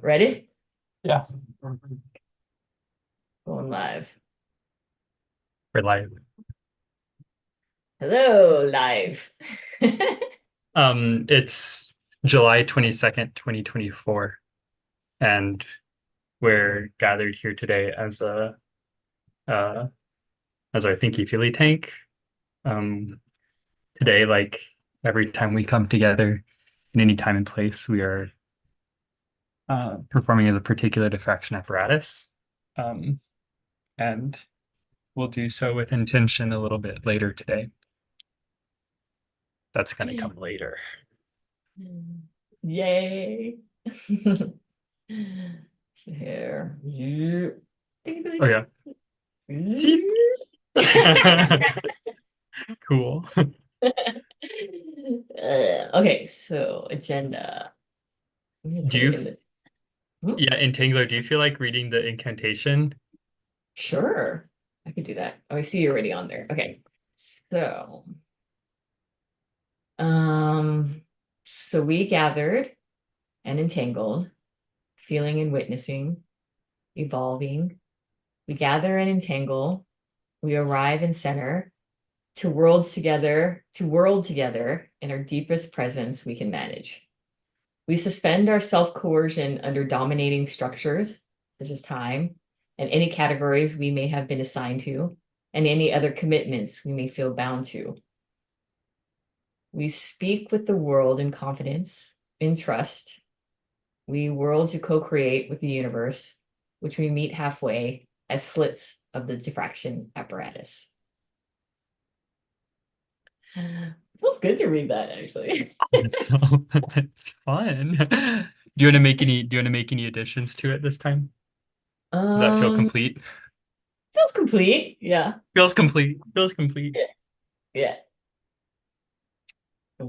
Ready? Yeah, Going live. we're live. Hello, live. It's July 22nd, 2024, and we're gathered here today uh as our Thinky Feely tank. Um, Today, like every time we come together in any time and place, we are performing as a particular diffraction apparatus. Um, and we'll do so with intention a little bit later today. That's gonna come later. Yay. So here. Oh yeah. Cool. Okay, so agenda. I'm gonna Do put you it in the. Hmm? Yeah, Entangler, do you feel like reading the incantation? Sure, I could do that. Oh, I see you're already on there. Okay, so um, so we gathered and entangled, feeling and witnessing, evolving. We gather and entangle. We arrive and center to world together in our deepest presence we can manage. We suspend our self-coercion under dominating structures, such as time, and any categories we may have been assigned to, and any other commitments we may feel bound to. We speak with the world in confidence, in trust. We world to co-create with the universe, which we meet halfway as slits of the diffraction apparatus. Feels good to read that actually. That's so that's fun. Do you want to make any additions to it this time? Does that feel Um, complete? Feels complete. Yeah. Feels complete. Feels complete. Yeah. Yeah.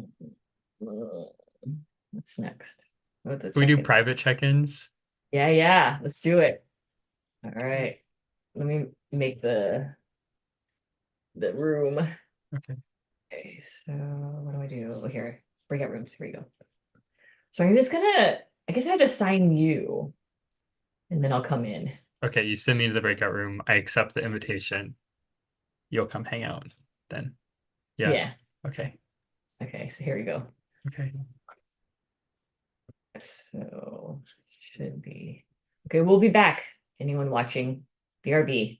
What's next? Oh, the Can we do check-ins. private check-ins? Yeah, yeah. Let's do it. All right. Let me make the room. Okay. Okay, so what do I do? Oh, here. Breakout rooms. Here we go. So I'm just gonna, I guess I have to assign you, and then I'll come in. Okay, you send me to the breakout room. I accept the invitation. You'll come hang out then. Yeah. Yeah. Okay. Okay, so here we go. Okay. So should be okay. We'll be back. Anyone watching? BRB.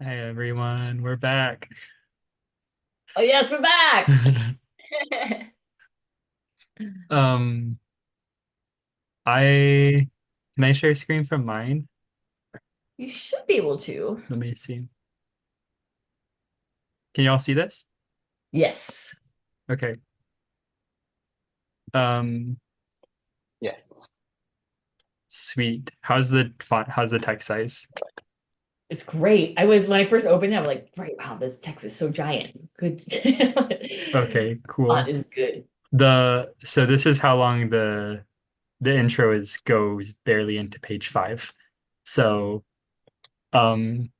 Hi everyone, we're back. Oh yes, we're back. Um, I can I share screen from mine? You should be able to. Let me see. Can you all see this? Yes. Okay. Um, Yes. Sweet. How's the font? How's the text size? It's great. When I first opened it, I'm like, right, wow, this text is so giant. Good. Okay, cool. Font is good. So this is how long the intro goes barely into page 5. So um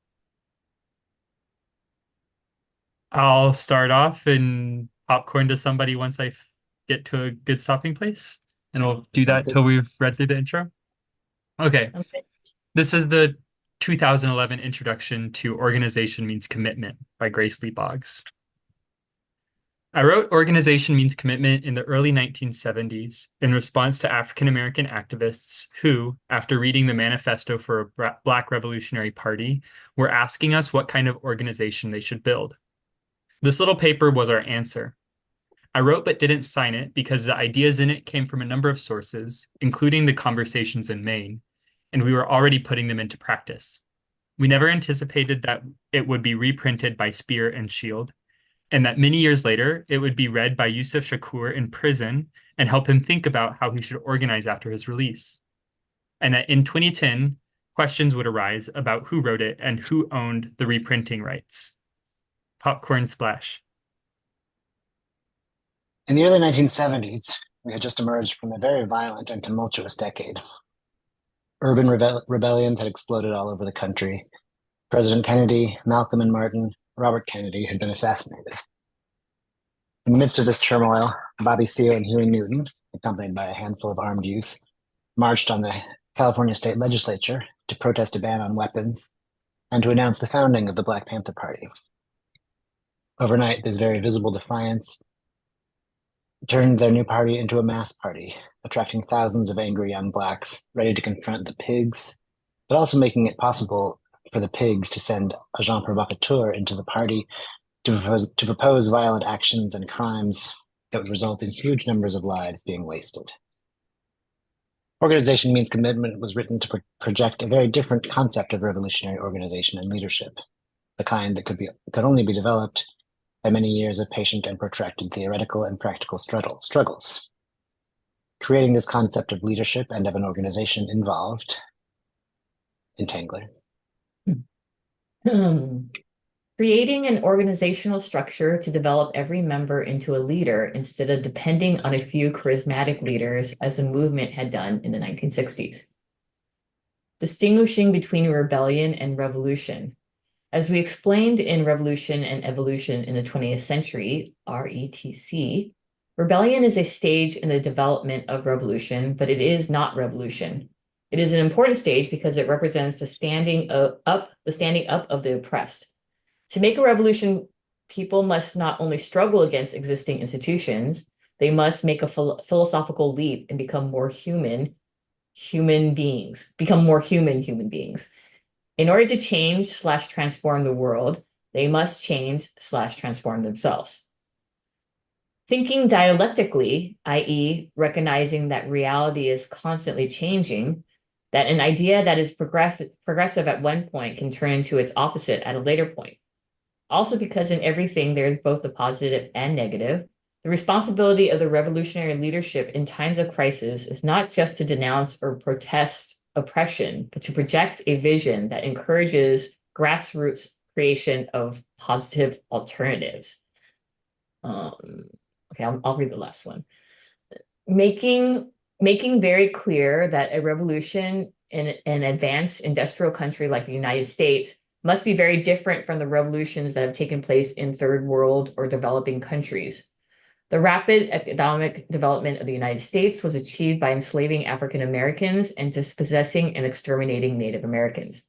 I'll start off and popcorn to somebody once get to a good stopping place, and we'll do Sounds that good. till we've read through the intro. Okay, Okay. this is the 2011 Introduction to Organization Means Commitment by Grace Lee Boggs. I wrote Organization Means Commitment in the early 1970s in response to African American activists who, after reading the manifesto for a Black Revolutionary Party, were asking us what kind of organization they should build. This little paper was our answer. I wrote but didn't sign it because the ideas in it came from a number of sources, including the conversations in Maine, and we were already putting them into practice. We never anticipated that it would be reprinted by Spear and Shield, and that many years later, it would be read by Yusuf Shakur in prison and help him think about how he should organize after his release. And that in 2010, questions would arise about who wrote it and who owned the reprinting rights. Popcorn splash. In the early 1970s, we had just emerged from a very violent and tumultuous decade. Urban rebellions had exploded all over the country. President Kennedy, Malcolm and Martin, Robert Kennedy had been assassinated. In the midst of this turmoil, Bobby Seale and Huey Newton, accompanied by a handful of armed youth, marched on the California state legislature to protest a ban on weapons and to announce the founding of the Black Panther Party. Overnight, this very visible defiance turned their new party into a mass party, attracting thousands of angry young blacks ready to confront the pigs, but also making it possible for the pigs to send agents provocateurs into the party to propose violent actions and crimes that would result in huge numbers of lives being wasted. Organization Means Commitment was written to project a very different concept of revolutionary organization and leadership, the kind that could only be developed by many years of patient and protracted theoretical and practical struggles. Creating this concept of leadership and of an organization involved Entangler. Creating an organizational structure to develop every member into a leader instead of depending on a few charismatic leaders as the movement had done in the 1960s. Distinguishing between rebellion and revolution. As we explained in Revolution and Evolution in the 20th Century, RETC, rebellion is a stage in the development of revolution, but it is not revolution. It is an important stage because it represents the standing up of the oppressed. To make a revolution, people must not only struggle against existing institutions, they must make a philosophical leap and become more human beings. In order to change/transform the world, they must change/transform themselves. Thinking dialectically, i.e., recognizing that reality is constantly changing, that an idea that is progressive at one point can turn into its opposite at a later point. Also, because in everything there is both the positive and negative, the responsibility of the revolutionary leadership in times of crisis is not just to denounce or protest oppression, but to project a vision that encourages grassroots creation of positive alternatives. Okay, I'll read the last one. Making very clear that a revolution in an advanced industrial country like the United States must be very different from the revolutions that have taken place in third world or developing countries. The rapid economic development of the United States was achieved by enslaving African Americans and dispossessing and exterminating Native Americans.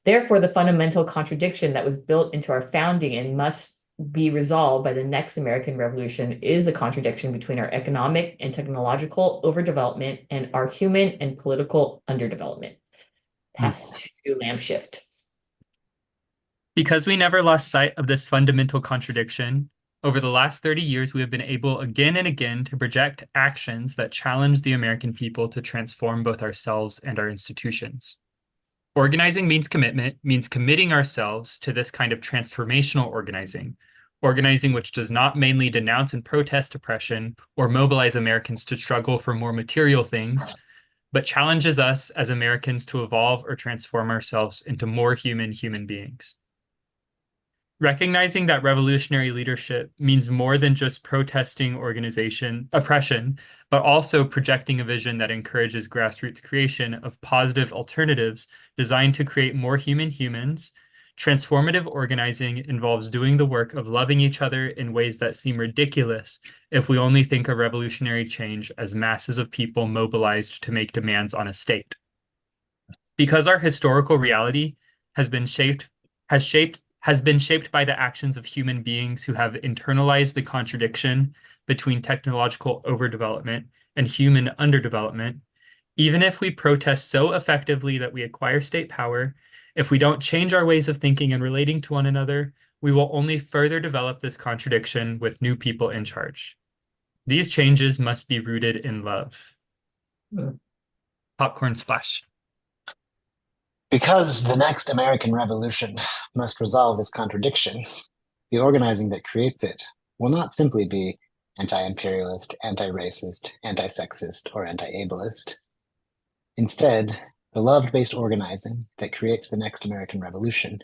Therefore, the fundamental contradiction that was built into our founding and must be resolved by the next American Revolution is a contradiction between our economic and technological overdevelopment and our human and political underdevelopment. Pass to Lampshift. Because we never lost sight of this fundamental contradiction, over the last 30 years, we have been able again and again to project actions that challenge the American people to transform both ourselves and our institutions. Organizing means commitment, means committing ourselves to this kind of transformational organizing which does not mainly denounce and protest oppression or mobilize Americans to struggle for more material things, but challenges us as Americans to evolve or transform ourselves into more human beings. Recognizing that revolutionary leadership means more than just protesting oppression, but also projecting a vision that encourages grassroots creation of positive alternatives designed to create more humans. Transformative organizing involves doing the work of loving each other in ways that seem ridiculous if we only think of revolutionary change as masses of people mobilized to make demands on a state. Because our historical reality has been shaped by the actions of human beings who have internalized the contradiction between technological overdevelopment and human underdevelopment, even if we protest so effectively that we acquire state power, if we don't change our ways of thinking and relating to one another, we will only further develop this contradiction with new people in charge. These changes must be rooted in love. Popcorn splash. Because the next American Revolution must resolve this contradiction, the organizing that creates it will not simply be anti-imperialist, anti-racist, anti-sexist, or anti-ableist. Instead, the love-based organizing that creates the next American Revolution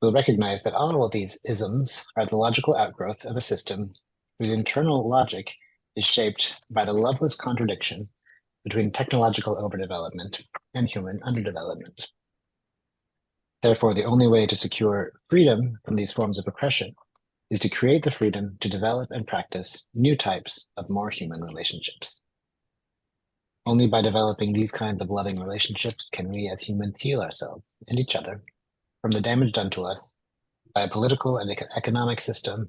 will recognize that all of these isms are the logical outgrowth of a system whose internal logic is shaped by the loveless contradiction between technological overdevelopment and human underdevelopment. Therefore, the only way to secure freedom from these forms of oppression is to create the freedom to develop and practice new types of more human relationships. Only by developing these kinds of loving relationships can we as humans heal ourselves and each other from the damage done to us by a political and economic system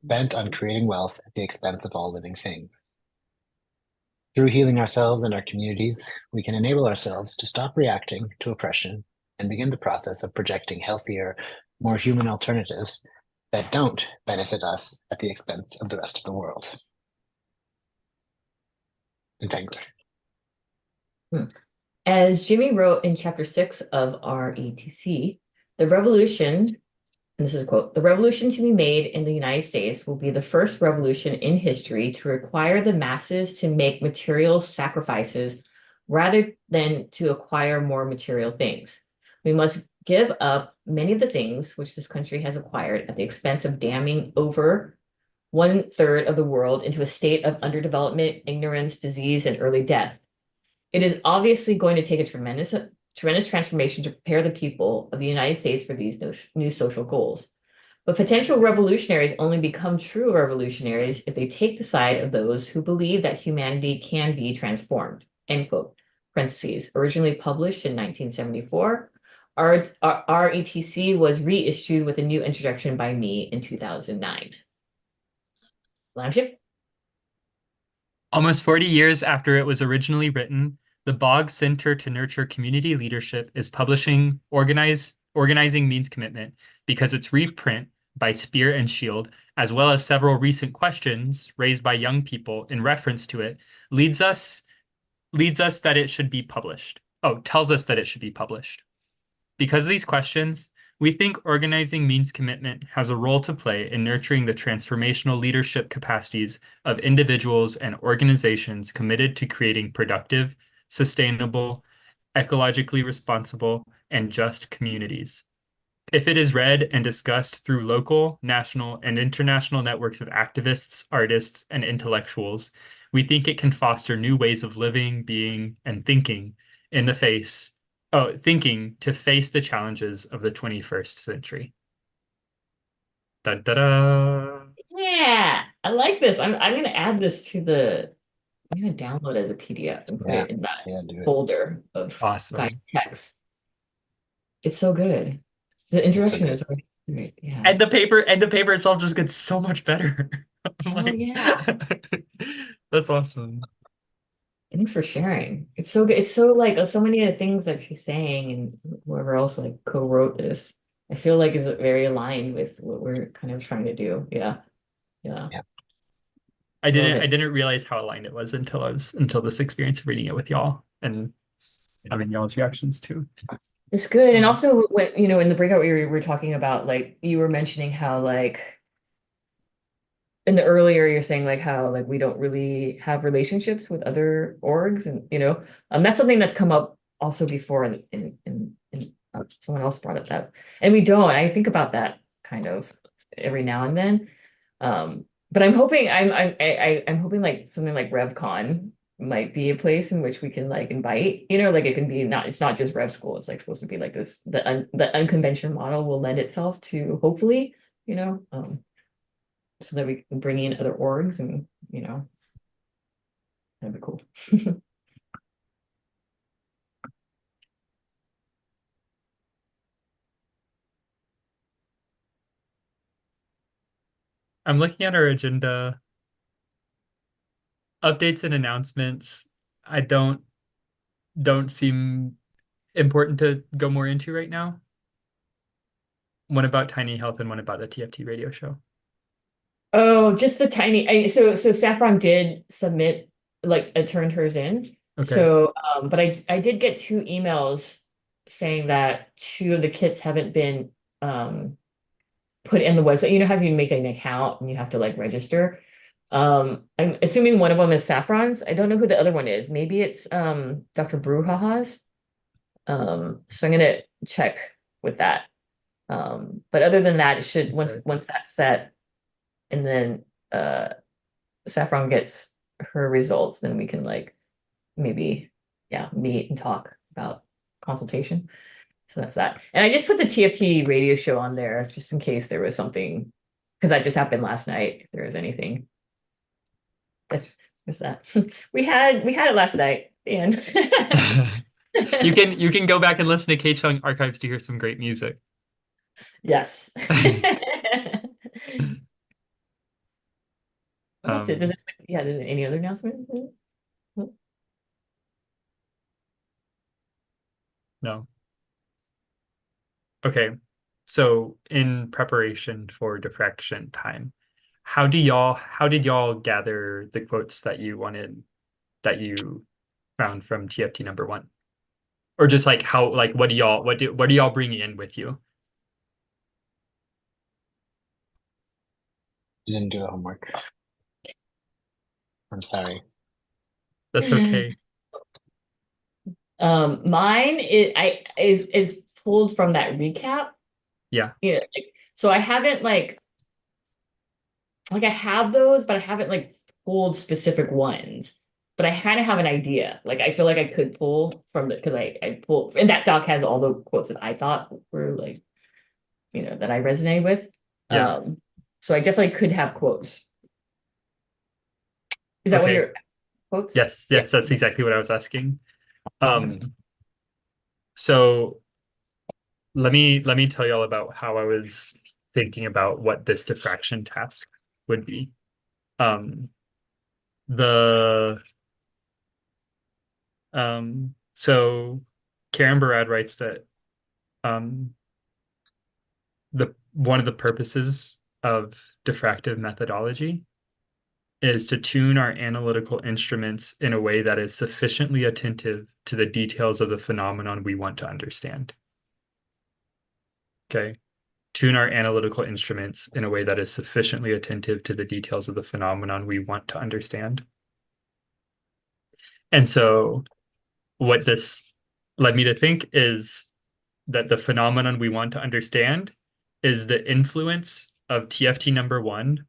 bent on creating wealth at the expense of all living things. Through healing ourselves and our communities, we can enable ourselves to stop reacting to oppression and begin the process of projecting healthier, more human alternatives that don't benefit us at the expense of the rest of the world. Entangler. As Jimmy wrote in chapter 6 of RETC, the revolution, and this is a quote, the revolution to be made in the United States will be the first revolution in history to require the masses to make material sacrifices rather than to acquire more material things. We must give up many of the things which this country has acquired at the expense of damning over 1/3 of the world into a state of underdevelopment, ignorance, disease, and early death. It is obviously going to take a tremendous transformation to prepare the people of the United States for these new social goals. But potential revolutionaries only become true revolutionaries if they take the side of those who believe that humanity can be transformed. End quote. Parentheses. Originally published in 1974. RETC was reissued with a new introduction by me in 2009. Lamship? Almost 40 years after it was originally written, the Boggs Center to Nurture Community Leadership is publishing Organizing Means Commitment because its reprint by Spear and Shield, as well as several recent questions raised by young people in reference to it, tells us that it should be published. Because of these questions, we think Organizing Means Commitment has a role to play in nurturing the transformational leadership capacities of individuals and organizations committed to creating productive, sustainable, ecologically responsible, and just communities. If it is read and discussed through local, national, and international networks of activists, artists, and intellectuals, we think it can foster new ways of living, being, and thinking to face the challenges of the 21st century. Da da da. Yeah, I like this. I'm gonna add this to I'm gonna download it as a PDF and put it in that folder of guide text. It's so good. The introduction is great. Yeah. And the paper itself just gets so much better. Yeah. That's awesome. Thanks for sharing. It's so good. It's so like so many of the things that she's saying and whoever else like co-wrote this. I feel like is very aligned with what we're kind of trying to do. Yeah. Yeah. Yeah. I Love didn't it. realize how aligned it was until this experience of reading it with y'all and having y'all's reactions too. It's good. And also when, in the breakout we were talking about, like you were mentioning how like in the earlier you're saying like how like we don't really have relationships with other orgs and that's something that's come up also before in someone else brought it up and we don't. I think about that kind of every now and then. But I'm hoping I'm hoping like something like RevCon might be a place in which we can like invite, like it can be it's not just Rev School, it's like supposed to be like this the unconventional model will lend itself to hopefully, so that we can bring in other orgs and that'd be cool. I'm looking at our agenda. Updates and announcements, I don't seem important to go more into right now. One about tinyhealth and one about the TFT radio show. Oh, just the so Saffron did submit, like turned hers in. Okay. So but I did get 2 emails saying that 2 of the kits haven't been put in the website. You know how you make an account and you have to like register. I'm assuming one of them is Saffron's. I don't know who the other one is. Maybe it's Dr. Brouhaha's. So I'm gonna check with that. But other than that, it should once that's set and then Saffron gets her results, then we can like maybe meet and talk about consultation. So that's that. And I just put the TFT radio show on there just in case there was something, because that just happened last night. If there was anything, that's that. We had it last night, and You can go back and listen to K-Chung archives to hear some great music. yes. That's it. Does any other announcement? No. Okay. So in preparation for diffraction time, how did y'all gather the quotes that you found from TFT number 1? Or just like how, like, what do y'all bring in with you? You didn't do the homework. I'm sorry. That's okay. Mine is pulled from that recap. Yeah. Yeah. So I haven't like I have those, but I haven't like pulled specific ones. But I kind of have an idea. Like I feel like I could pull from because I pull, and that doc has all the quotes that I thought were like, that I resonate with. Yeah. So I definitely could have quotes. Is that what Okay. your quotes? Yes, Yeah. that's exactly what I was asking. So let me tell y'all about how I was thinking about what this diffraction task would be. So Karen Barad writes that one of the purposes of diffractive methodology is to tune our analytical instruments in a way that is sufficiently attentive to the details of the phenomenon we want to understand. Okay. Tune our analytical instruments in a way that is sufficiently attentive to the details of the phenomenon we want to understand. And so what this led me to think is that the phenomenon we want to understand is the influence of TFT number 1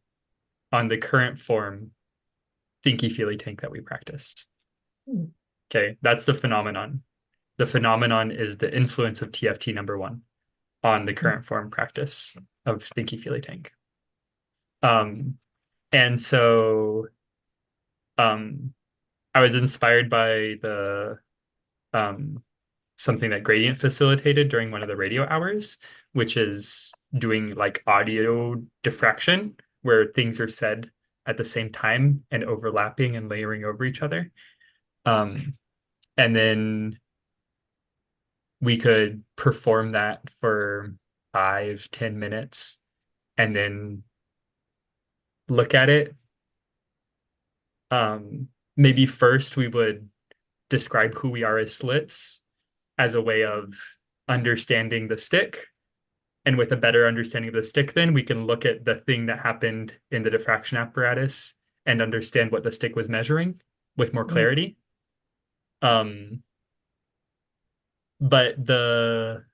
on the current form Thinky feely tank that we practice. Okay, that's the phenomenon. The phenomenon is the influence of TFT number 1 on the current form practice of Thinky feely tank. And so I was inspired by the something that Gradient facilitated during one of the radio hours, which is doing like audio diffraction, where things are said at the same time and overlapping and layering over each other. And then we could perform that for 5-10 minutes and then look at it. Maybe first we would describe who we are as slits as a way of understanding the stick. And with a better understanding of the stick, then we can look at the thing that happened in the diffraction apparatus and understand what the stick was measuring with more clarity. But the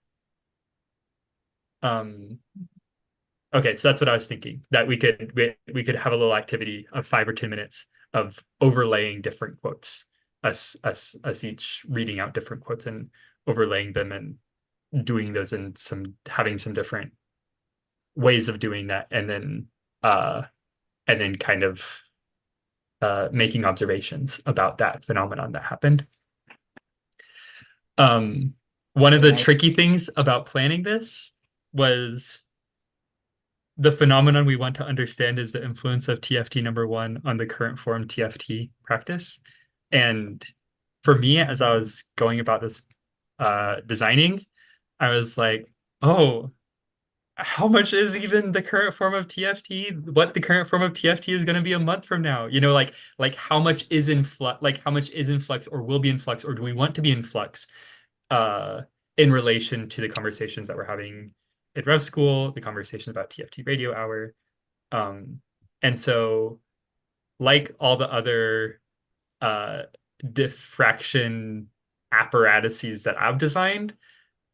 okay, so that's what I was thinking, that we could have a little activity of 5 or 10 minutes of overlaying different quotes, us each reading out different quotes and overlaying them and doing those in having some different ways of doing that, and then kind of making observations about that phenomenon that happened. One of the tricky things about planning this was the phenomenon we want to understand is the influence of TFT number 1 on the current form TFT practice. And for me, as I was going about this designing, I was like, oh, how much is even the current form of TFT? What the current form of TFT is going to be a month from now? You know, like how much is in flux, or will be in flux, or do we want to be in flux in relation to the conversations that we're having at Rev School, the conversation about TFT radio hour. And so, like all the other diffraction apparatuses that I've designed,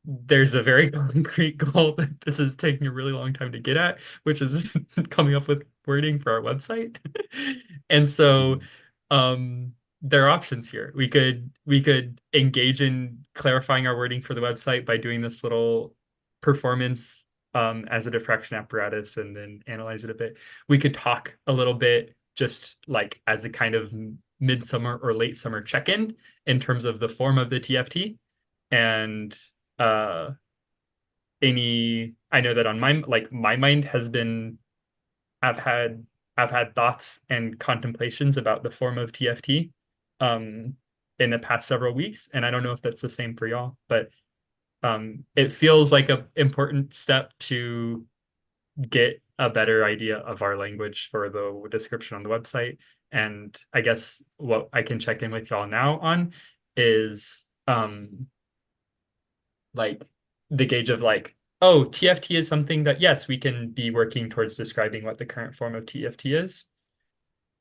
there's a very concrete goal that this is taking a really long time to get at, which is coming up with wording for our website. And so there are options here. We could engage in clarifying our wording for the website by doing this little performance as a diffraction apparatus and then analyze it a bit. We could talk a little bit just like as a kind of midsummer or late summer check-in in terms of the form of the TFT. And I know that on my mind has been, I've had thoughts and contemplations about the form of TFT in the past several weeks, and I don't know if that's the same for y'all, but it feels like an important step to get a better idea of our language for the description on the website. And I guess what I can check in with y'all now on is like the gauge of like, oh, TFT is something that, yes, we can be working towards describing what the current form of TFT is,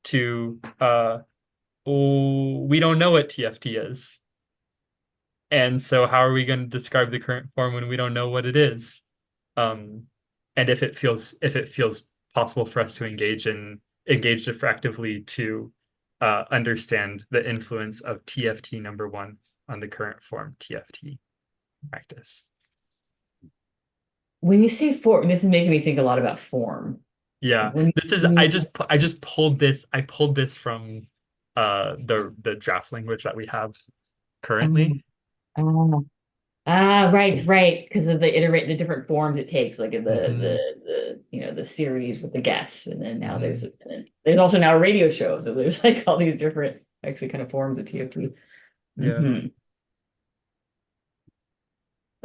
to oh, we don't know what TFT is. And so how are we going to describe the current form when we don't know what it is? And if it feels possible for us to engage diffractively to understand the influence of TFT number 1 on the current form TFT practice. When you say form, this is making me think a lot about form. Yeah, I just pulled this. I pulled this from the draft language that we have currently. Right, because of the different forms it takes, like the series with the guests, and then now there's also now a radio show, so there's like all these different actually kind of forms of TFT. Yeah.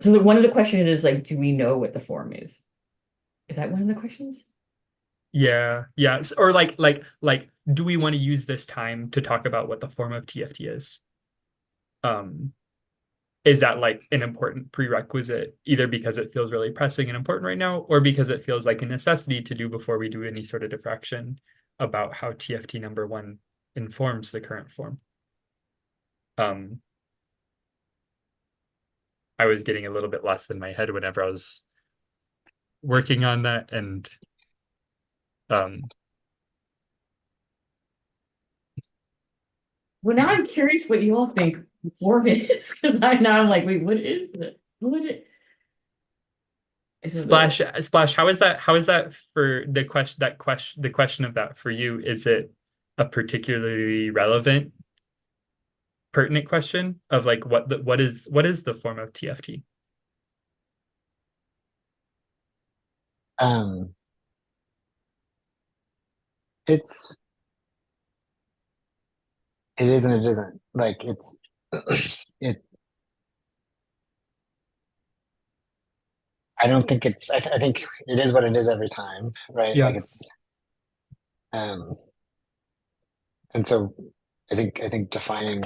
So one of the questions is like, do we know what the form is? Is that one of the questions? Yeah. Or like, do we want to use this time to talk about what the form of TFT is? Is that like an important prerequisite, either because it feels really pressing and important right now, or because it feels like a necessity to do before we do any sort of diffraction about how TFT number 1 informs the current form? I was getting a little bit lost in my head whenever I was working on that, and well, now I'm curious what you all think the form is, because I'm like, wait, what is it? Splash, how is that for the question of that for you? Is it a particularly relevant, pertinent question of like what is the form of TFT? It is and it isn't. Like it I don't think it's. I think it is what it is every time, right? Yeah. Like it's. Um, and so I think defining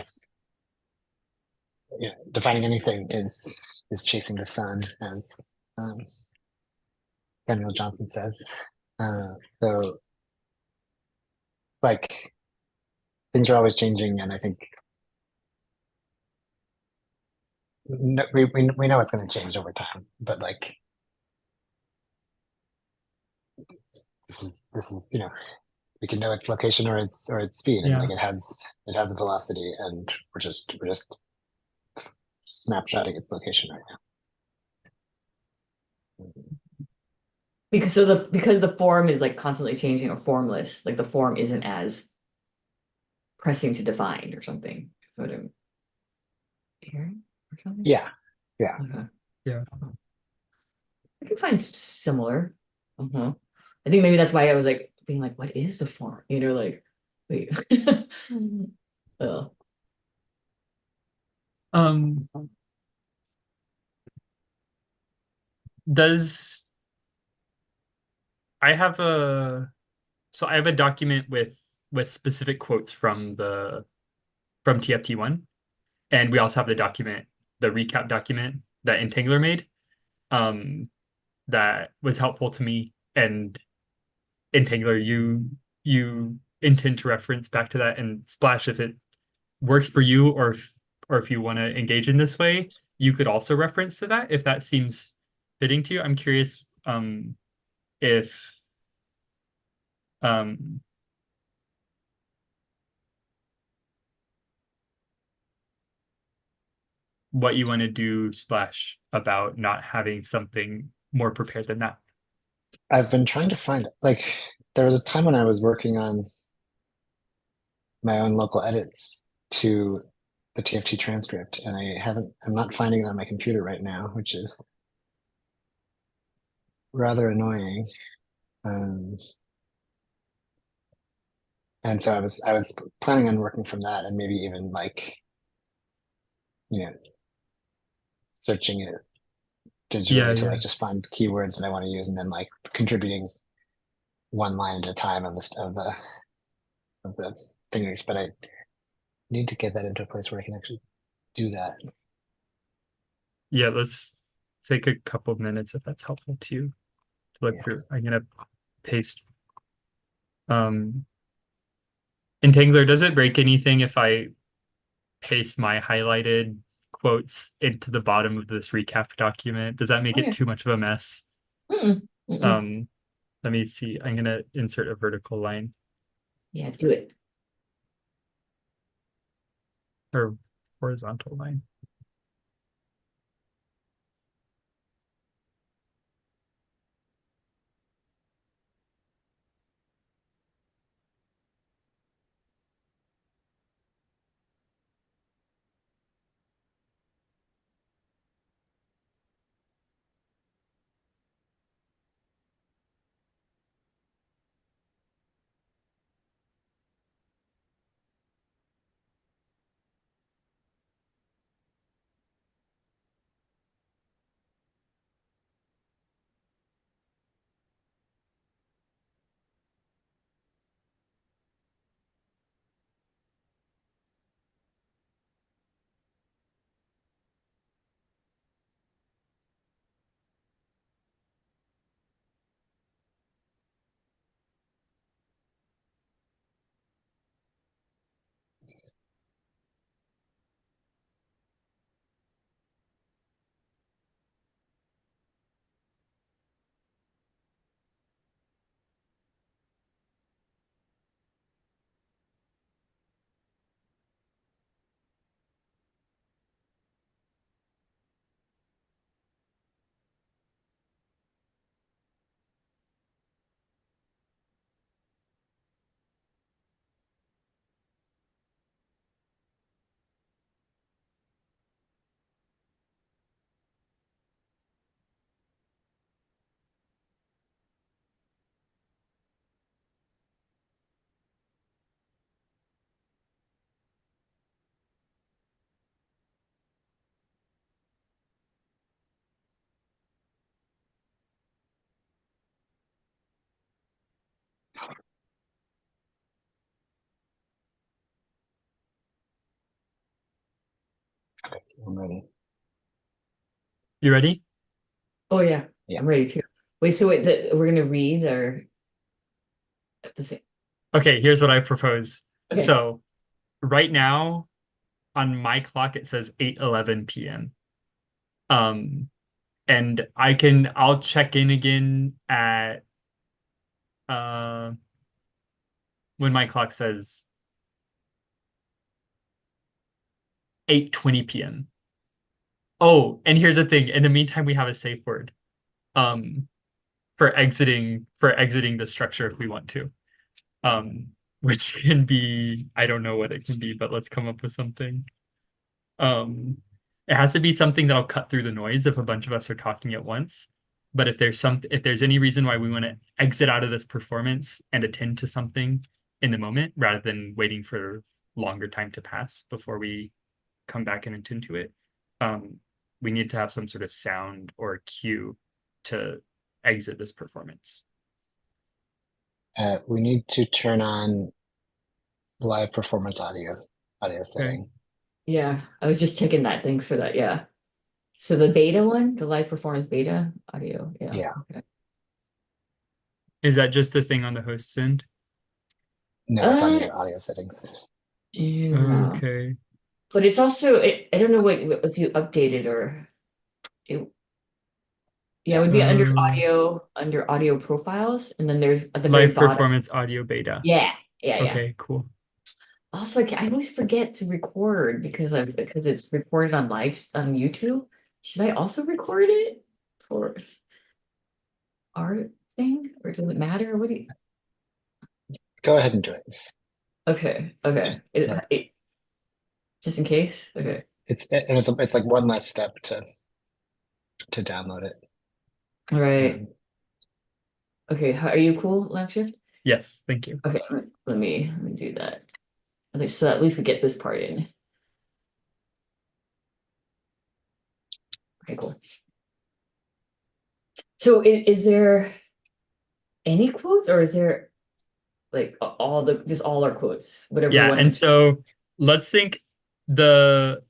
anything is chasing the sun, as Samuel Johnson says. So like things are always changing, and I think we know it's going to change over time. But like this is we can know its location or its speed, and Yeah. like it has a velocity, and we're just snapshotting its location right now. Because the form is like constantly changing or formless, like the form isn't as pressing to define or something. What I'm hearing or something. Yeah, yeah. Okay. Yeah. I can find similar. Uh-huh. I think maybe that's why I was like being like, what is the form? Like, wait. Oh, Um, does I have a I have a document with specific quotes from TFT1, and we also have the document, the recap document that Entangler made, um, that was helpful to me. And Entangler, you intend to reference back to that, and Splash, if it works for you, or if you want to engage in this way, you could also reference to that if that seems fitting to you. I'm curious if um what you want to do, Splash, about not having something more prepared than that. I've been trying to find like there was a time when I was working on my own local edits to the TFT transcript, and I'm not finding it on my computer right now, which is rather annoying. Um, and so I was planning on working from that, and maybe even like you know searching it Yeah, digitally to yeah. like just find keywords that I want to use, and then like contributing one line at a time of the fingers. But I need to get that into a place where I can actually do that. Yeah, let's take a couple of minutes if that's helpful to you to look Yeah. through. I'm gonna paste. Um, Entangler, does it break anything if I paste my highlighted quotes into the bottom of this recap document? Does that make it okay. too much of a mess? Mm-mm. Mm-mm. Um, let me see. I'm gonna insert a vertical line Yeah, do it. or horizontal line. I'm ready. You ready? Oh yeah, Yeah. I'm ready too. Wait, so wait, we're gonna read or at the same? Okay, here's what I propose. Okay. So right now on my clock it says 8:11 p.m. And I'll check in again at uh when my clock says 8:20 p.m. Oh, and here's the thing. In the meantime, we have a safe word um for exiting the structure if we want to. Um, which can be, I don't know what it can be, but let's come up with something. Um, it has to be something that'll cut through the noise if a bunch of us are talking at once. But if there's any reason why we want to exit out of this performance and attend to something in the moment rather than waiting for longer time to pass before we come back and attend to it, we need to have some sort of sound or cue to exit this performance. We need to turn on live performance audio setting. Yeah, I was just checking that. Thanks for that. Yeah. So the beta one, the live performance beta audio. Yeah. Yeah. Okay. Is that just a thing on the host's end? No, it's on your audio settings. Yeah. Okay. But it's also I don't know what if you updated or it yeah, it would be under audio profiles, and then there's at the very Live bottom. performance audio beta. Yeah, yeah. Okay, cool. Also, I always forget to record because it's recorded on live on YouTube. Should I also record it for our thing, or does it matter? What do you? Go ahead and do it. Okay. Just, Just in case. Okay. it's like one less step to download it. All right. Okay. Are you cool, Lampshade? Yes, thank you. Okay. Let me do that. So at least we get this part in. Okay, cool. So is there any quotes, or is there like just all our quotes, whatever we Yeah, want and to so let's think the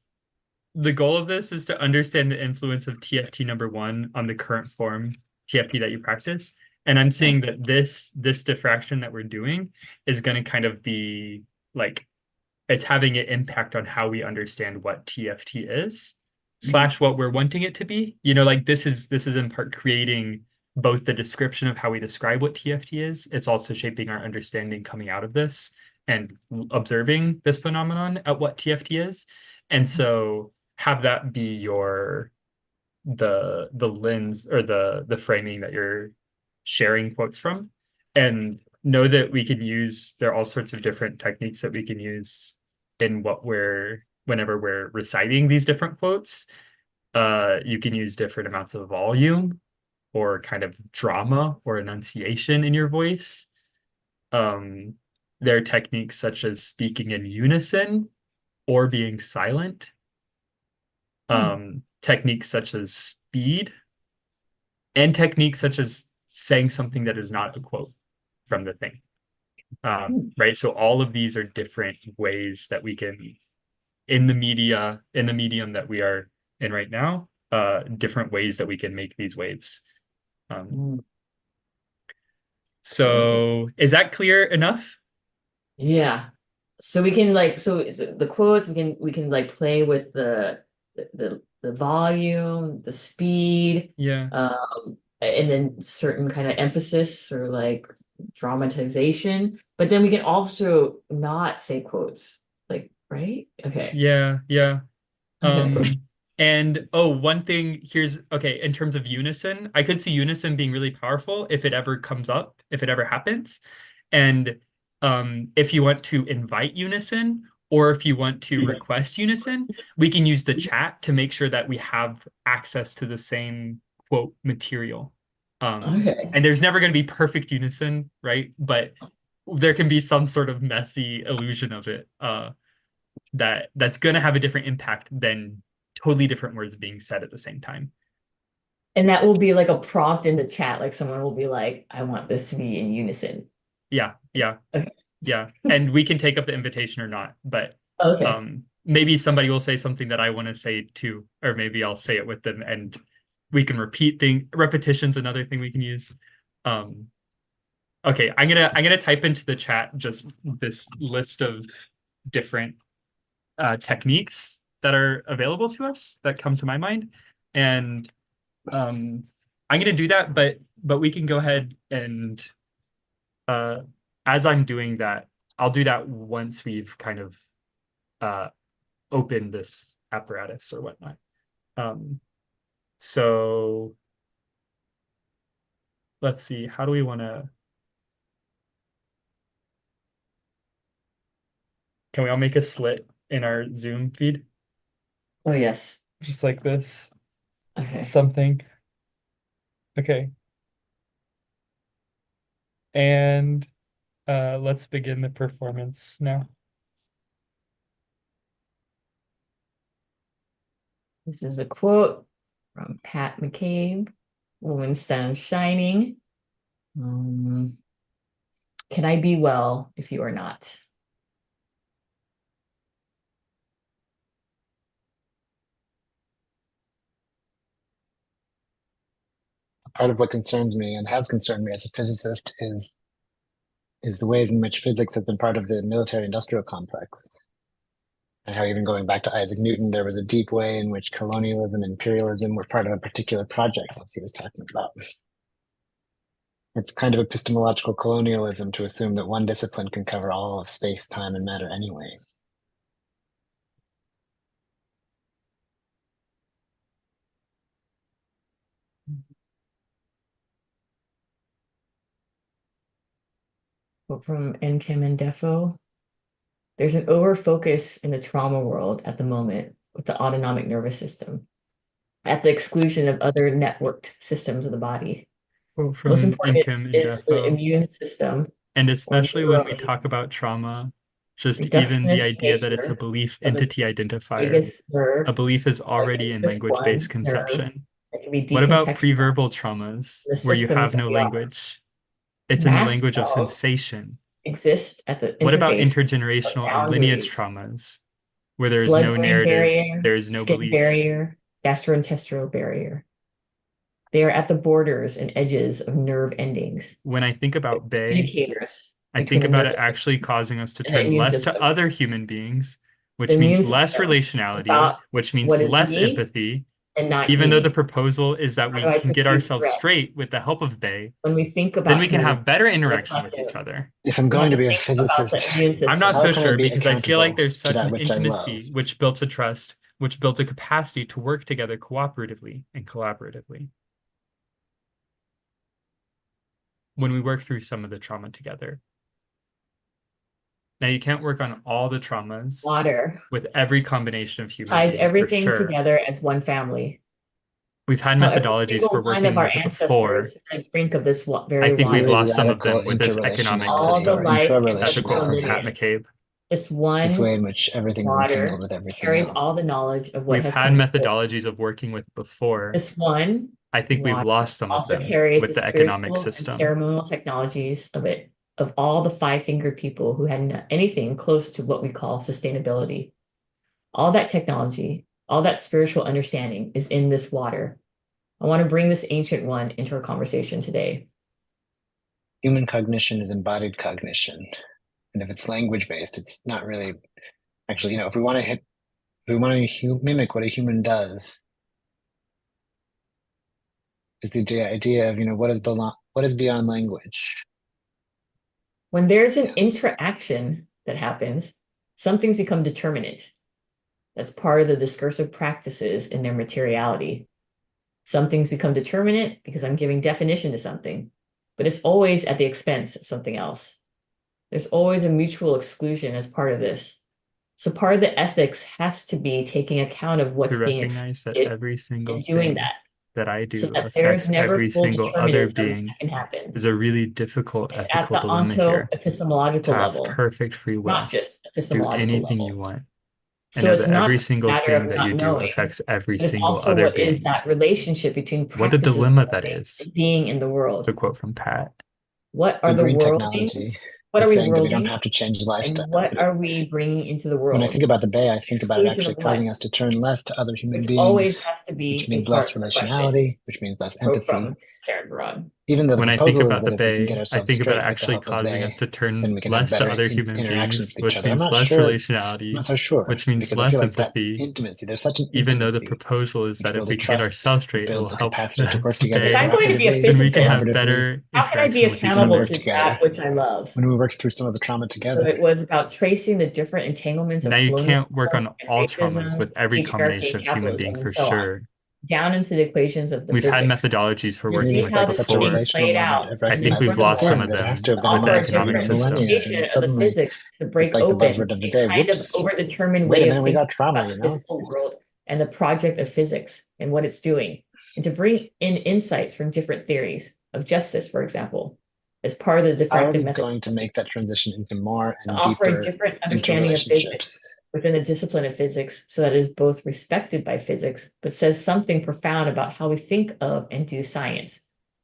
goal of this is to understand the influence of TFT number one on the current form TFT that you practice. And I'm seeing that this diffraction that we're doing is going to kind of be like it's having an impact on how we understand what TFT is / what we're wanting it to be. You know, like this is in part creating both the description of how we describe what TFT is. It's also shaping our understanding coming out of this and observing this phenomenon at what TFT is. And so have that be the lens or the framing that you're sharing quotes from. And know that there are all sorts of different techniques that we can use in whenever we're reciting these different quotes. You can use different amounts of volume or kind of drama or enunciation in your voice. There are techniques such as speaking in unison or being silent. Techniques such as speed, and techniques such as saying something that is not a quote from the thing. Right. So all of these are different ways that we can, in the medium that we are in right now, different ways that we can make these waves. So is that clear enough? Yeah. So we can so the quotes we can like play with the volume, the speed, Yeah. and then certain kind of emphasis or like dramatization. But then we can also not say quotes, like, right? Okay. Yeah. Yeah. Okay. And one thing okay, in terms of unison, I could see unison being really powerful if it ever comes up, if it ever happens. And if you want to invite unison or if you want to request unison, we can use the chat to make sure that we have access to the same quote material. Okay. And there's never going to be perfect unison, right? But there can be some sort of messy illusion of it that's going to have a different impact than totally different words being said at the same time. And that will be like a prompt in the chat, like someone will be like, I want this to be in unison. Yeah. Okay. Yeah. And we can take up the invitation or not, but Okay. maybe somebody will say something that I want to say too, or maybe I'll say it with them, and we can repeat repetition's another thing we can use. Okay, I'm gonna type into the chat just this list of different techniques that are available to us that come to my mind, and I'm gonna do that, but we can go ahead and as I'm doing that, I'll do that once we've kind of opened this apparatus or whatnot. So let's see, how do we want to? Can we all make a slit in our Zoom feed? Oh, yes. Just like this, Okay. something. Okay. And let's begin the performance now. This is a quote from Pat McCabe, Woman's Sun Shining. Can I be well if you are not? Part of what concerns me and has concerned me as a physicist is the ways in which physics has been part of the military-industrial complex. And how even going back to Isaac Newton, there was a deep way in which colonialism and imperialism were part of a particular project, as he was talking about. It's kind of epistemological colonialism to assume that one discipline can cover all of space, time, and matter anyway. Quote from Nkem and Defo. There's an over-focus in the trauma world at the moment with the autonomic nervous system, at the exclusion of other networked systems of the body. Well, from Most important Nkem and is the Defo. immune system. And especially when we neurone, talk about trauma, just even the reductionist idea that it's a nature belief of the entity identifier. vagus nerve, A belief is like already in this language-based one nerve conception. that can be What about decontextualized preverbal traumas in the where you systems have that no we are. language? It's in the Mast language of cells sensation. exist at the What about interface of intergenerational and lineage boundaries, traumas where there is no blood-brain narrative, barrier, there is no skin belief? barrier, gastrointestinal barrier. They are at the borders and edges of nerve endings, When I think about Bay, communicators I between think the about it nervous actually system causing us to and the turn immune less system. to other human beings, The which immune means less system relationality, about which means what is less me empathy, and not even though the ye. proposal is that How we do I can get perceive ourselves threat? straight with the help of Bay, When we think then about we can community have better and interaction with each collective, other. If I'm we have going to to be a think about the physicist, immune system. I'm not how so can I sure be because I feel like accountable there's to such that an which I love? intimacy which builds a trust, which builds a capacity to work together cooperatively and collaboratively. When we work through some of the trauma together. Now, you can't work on all the traumas Water with every combination of human ties being, for everything sure. together as one family. We've had How every methodologies single for one working of our with it before. ancestors is on the brink of this I very think we've water. Really lost some of radical them with this economic All the system. interrelationality or life That's a quote from Pat intra-relationality. McCabe. This This way one in which everything's entangled water with everything carries all the else. knowledge of what We've has had come before. methodologies of working with before. This one I think we've water lost some of also them carries with the the economic spiritual and system. ceremonial technologies of it, of all the five-fingered people who had anything close to what we call sustainability. All that technology, all that spiritual understanding is in this water. I want to bring this ancient one into our conversation today. Human cognition is embodied cognition. And if it's language-based, it's not really actually, if we want to mimic what a human does, is the idea of, what is beyond language. When there's an Yes. interaction that happens, some things become determinate. That's part of the discursive practices in their materiality. Some things become determinate because I'm giving definition to something, but it's always at the expense of something else. There's always a mutual exclusion as part of this. So part of the ethics has to be taking account of what's To being recognize that excluded every single and doing thing that I so do that there's affects never every full single other determinism being that can happen. is a really difficult It's at ethical the dilemma here. onto-epistemological To have level, perfect free will, not just do epistemological anything you level. want, and So know it's that not every just a single matter thing of that not you do knowing, affects every but it's single also other what is being. that relationship between What a practices dilemma of that living is. and being in the It's a world. quote from Pat. What are The the green worldings technology. What is are we saying that we don't worlding? have to change And lifestyle. what are we bringing into the When I world? think about the Bay, I think about it Exclusion actually of what? causing us to turn less to other human Which beings, always has to be which a means part less of the question. relationality, which means less Quote empathy. from Karen Broad. Even though the When I think proposal is about that the if we can get Bay, I ourselves think about it straight with the actually help of causing Bay, us to then turn we can have less to better other human interactions beings, with each which other. I'm means not less sure. I'm relationality, not so sure which means because I less feel like that empathy. intimacy, there's such an Even though the intimacy proposal is which that if builds we a can get trust, ourselves it straight, it will builds a help capacity to work the together If I'm Bay, going to be a cooperatively, then we can have physicist, collaboratively, better how can I be interaction with each when we accountable other. work to together, that which I love? when we work through some of the trauma So together. it was about tracing the different entanglements of Now you colonialism can't work on and all traumas racism, with every patriarchy, combination and of human capitalism, being and for so on, sure. down into the equations of the We've had physics. methodologies for It working See is with it how like the such a before. dream relational played moment out of I in the think recognizing we've this lost some protocol thing of that it has to them have to been with offer the a imagined, and economic then different system. millennia, and interpretation then of the suddenly physics to it's break like the open buzzword of the a day. kind of Whoops! overdetermined Wait way a of minute, we thinking got trauma. about You the know, physical world and the project of physics and what it's doing, and to bring in insights from different theories of justice, for example, as part of the how are diffractive we going to methodology, make that transition into more to and offer a deeper different understanding of physics interrelationships? within the discipline of physics so that it is both respected by physics, but says something profound about how we think of and do science.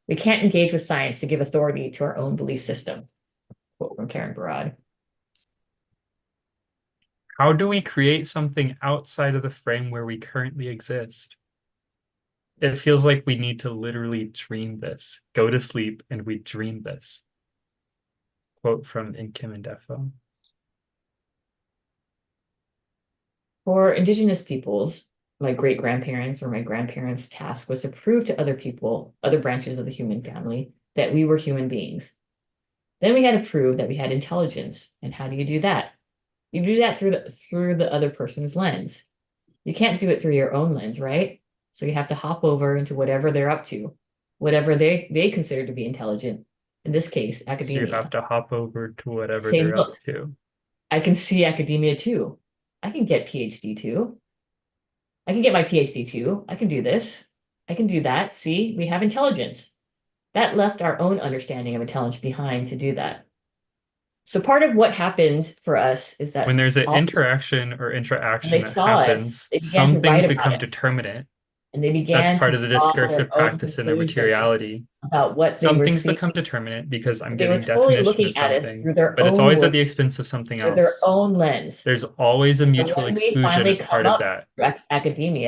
We can't engage with science to give authority to our own belief system. Quote from Karen Barad. How do we create something outside of the frame where we currently exist? It feels like we need to literally dream this, go to sleep, and we dream this. Quote from Nkem and Defo. For Indigenous peoples, my great grandparents or my grandparents' task was to prove to other people, other branches of the human family, that we were human beings. Then we had to prove that we had intelligence. And how do you do that? You do that through the other person's lens. You can't do it through your own lens, right? So you have to hop over into whatever they're up to, whatever they consider to be intelligent. In this case, So you academia. have to hop over to whatever Say, they're up look, to. I can see academia too. I can get PhD too. I can get my PhD too. I can do this. I can do that. See, we have intelligence. That left our own understanding of intelligence behind to do that. So part of what happens for us is When that there's an all interaction or when interaction they that saw us, happens, they began some to things write about become us, determinate. and they That's began part to of the draw discursive their own practice and their conclusions materiality. about what they Some were things seeing. become determinate because I'm But they were giving totally definition of looking at us something, through their but it's own always at work, the expense of something through their else. own lens. There's always a So mutual when we exclusion finally as part come of up that. through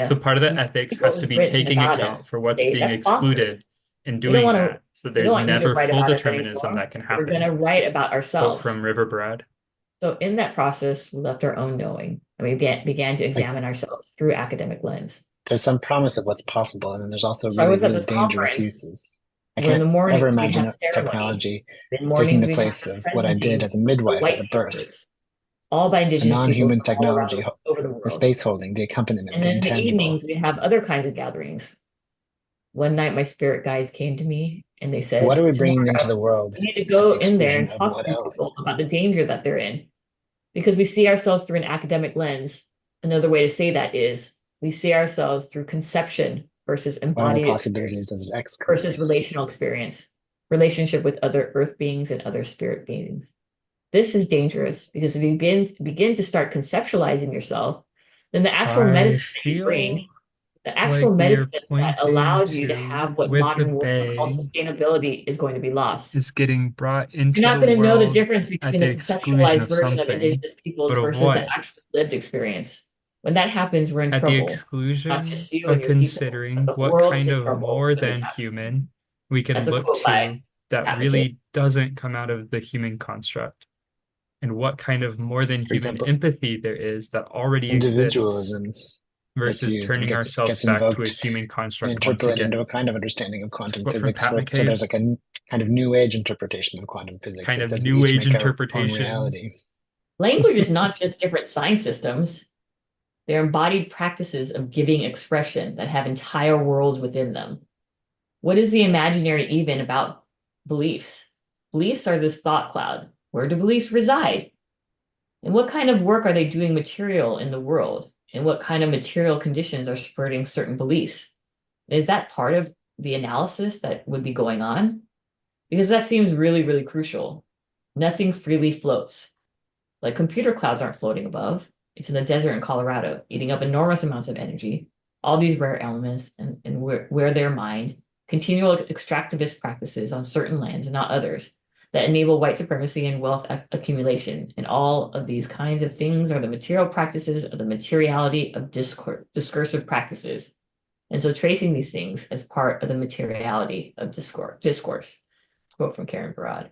So academia, part of the we ethics read what has to was be written taking about account us. for what's Say, being that's bonkers. excluded in We don't doing want that. to. So We don't there's want you to never write full about us determinism anymore. that can We're going happen. to write about Quote ourselves. from River Brad. So in that process, we left our own knowing, and we began to Like, examine ourselves through academic lens. there's some promise of what's possible, and then there's also So I really, was at really this dangerous conference uses. I where in the can't ever mornings we'd imagine have ceremony. technology In taking mornings the we'd have place the of what I did presenting as a of the midwife at white a birth. papers, all by A indigenous peoples non-human from all around technology, over the the world. space holding, the accompaniment, And the then in the intangible. evenings we'd have other kinds of gatherings. One night my spirit guides came to me and they What are said, we bringing into tomorrow the world you need to at the go in there exclusion and of talk what to people else? about the danger that they're in. Because we see ourselves through an academic lens. Another way to say that is we see ourselves through conception versus What other embodied possibilities does it exclude? versus relational experience, relationship with other earth beings and other spirit beings. This is dangerous because if you begin to start conceptualizing yourself, then the actual I medicine that you feel bring, the actual like we are medicine that pointing allows you to to, have what with the modern world calls Bay, sustainability is going to be lost. is getting brought You're into not the going to know the world difference at between the the exclusion conceptualized of version of something. indigenous peoples But of versus the what? actual lived experience. When that happens, we're in At the trouble. Not exclusion just you and of your people, but considering the what world is kind in of trouble more when this than happens. human we can That's a look quote by to that Advocate. really doesn't come out of the human construct, and what kind of more than For human example, empathy there is that already exists individualism gets versus used and turning ourselves gets back to a invoked human and construct once interpolated into again. a kind of understanding of quantum Quote from physics. Pat So there's McCabe, like a kind of new age interpretation of quantum physics kind that of says we new each age make our own interpretation. reality. Language is not just different sign systems. They're embodied practices of giving expression that have entire worlds within them. What is the imaginary even about beliefs? Beliefs are this thought cloud. Where do beliefs reside? And what kind of work are they doing material in the world? And what kind of material conditions are supporting certain beliefs? Is that part of the analysis that would be going on? Because that seems really, really crucial. Nothing freely floats. Like computer clouds aren't floating above. It's in the desert in Colorado, eating up enormous amounts of energy, all these rare elements, and where they're mined, continual extractivist practices on certain lands and not others. that enable white supremacy and wealth accumulation. And all of these kinds of things are the material practices of the materiality of discursive practices. And so tracing these things as part of the materiality of discourse. Quote from Karen Barad.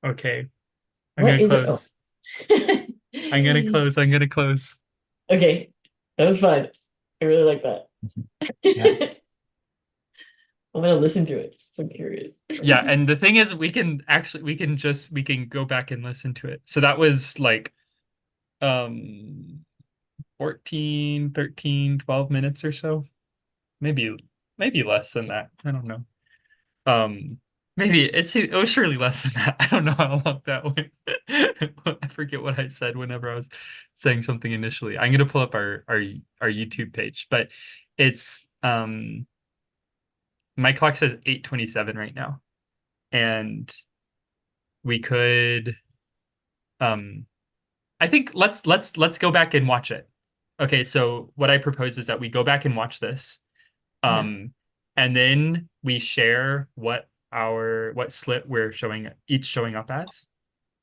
Okay. I'm What gonna is it? Oh. close. I'm gonna close. I'm gonna close. Okay, that was fun. I really like that. Yeah. I'm gonna listen to it. So I'm curious. Yeah, and the thing is we can go back and listen to it. So that was like 14, 13, 12 minutes or so. Maybe less than that. I don't know. Maybe it was surely less than that. I don't know how long that went. I forget what I said whenever I was saying something initially. I'm gonna pull up our YouTube page, but it's my clock says 8:27 right now. And we could I think let's go back and watch it. Okay, so what I propose is that we go back and watch this. And then we share what slit we're showing up as.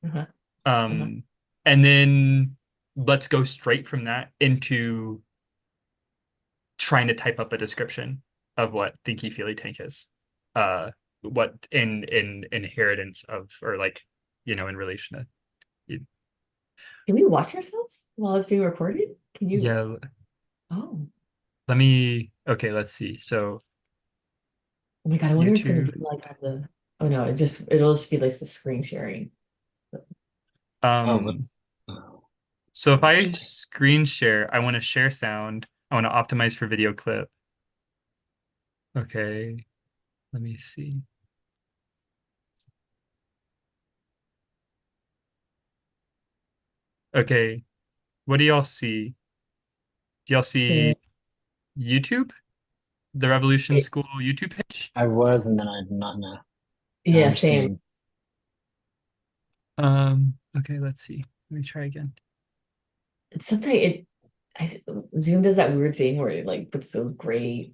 Uh-huh. And then let's go straight from that into trying to type up a description of what Thinky Feely Tank is. What in inheritance of, or like, in relation to. Can we watch ourselves while it's being recorded? Can you? Yeah. Oh. Okay, let's see. So Oh my God, I wonder if it's gonna YouTube. be like on the. Oh no, it'll just be like the screen sharing. So if I screen share, I want to share sound. I want to optimize for video clip. Okay, let me see. Okay, what do y'all see? Do y'all see YouTube? The Revolution School YouTube page? I was, and then I did not know. Yeah, I'm same. Okay, let's see. Let me try again. Sometimes Zoom does that weird thing where it like puts those gray,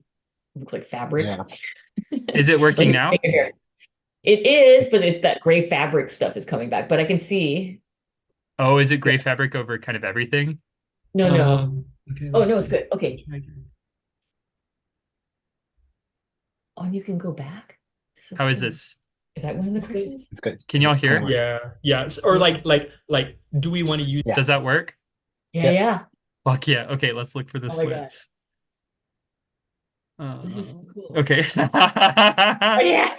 looks like fabric. Yeah. Is it working now? It is, but it's that gray fabric stuff is coming back. But I can see. Oh, is it gray fabric over kind of everything? No. Okay, Oh no, it's good. Okay. Again. Oh, and you can go back. So How is cool. this? Is that one of the questions? It's good. Can y'all hear? Yeah. Or like, do we want to use? Yeah. Does that work? Yeah. Fuck yeah. Okay, let's look for the Oh my God. slits. This is so cool. Okay. Oh, yeah.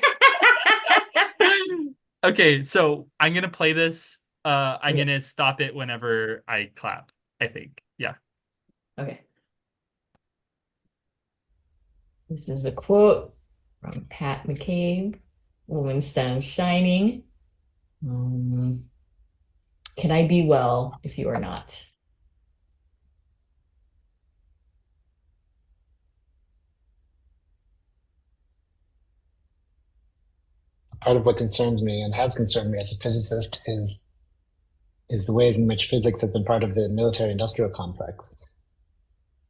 Okay, so I'm gonna play this. I'm Okay. gonna stop it whenever I clap, I think. Yeah. Okay. This is a quote from Pat McCabe, Woman's Sun Shining. Can I be well if you are not? Part of what concerns me and has concerned me as a physicist is the ways in which physics has been part of the military-industrial complex.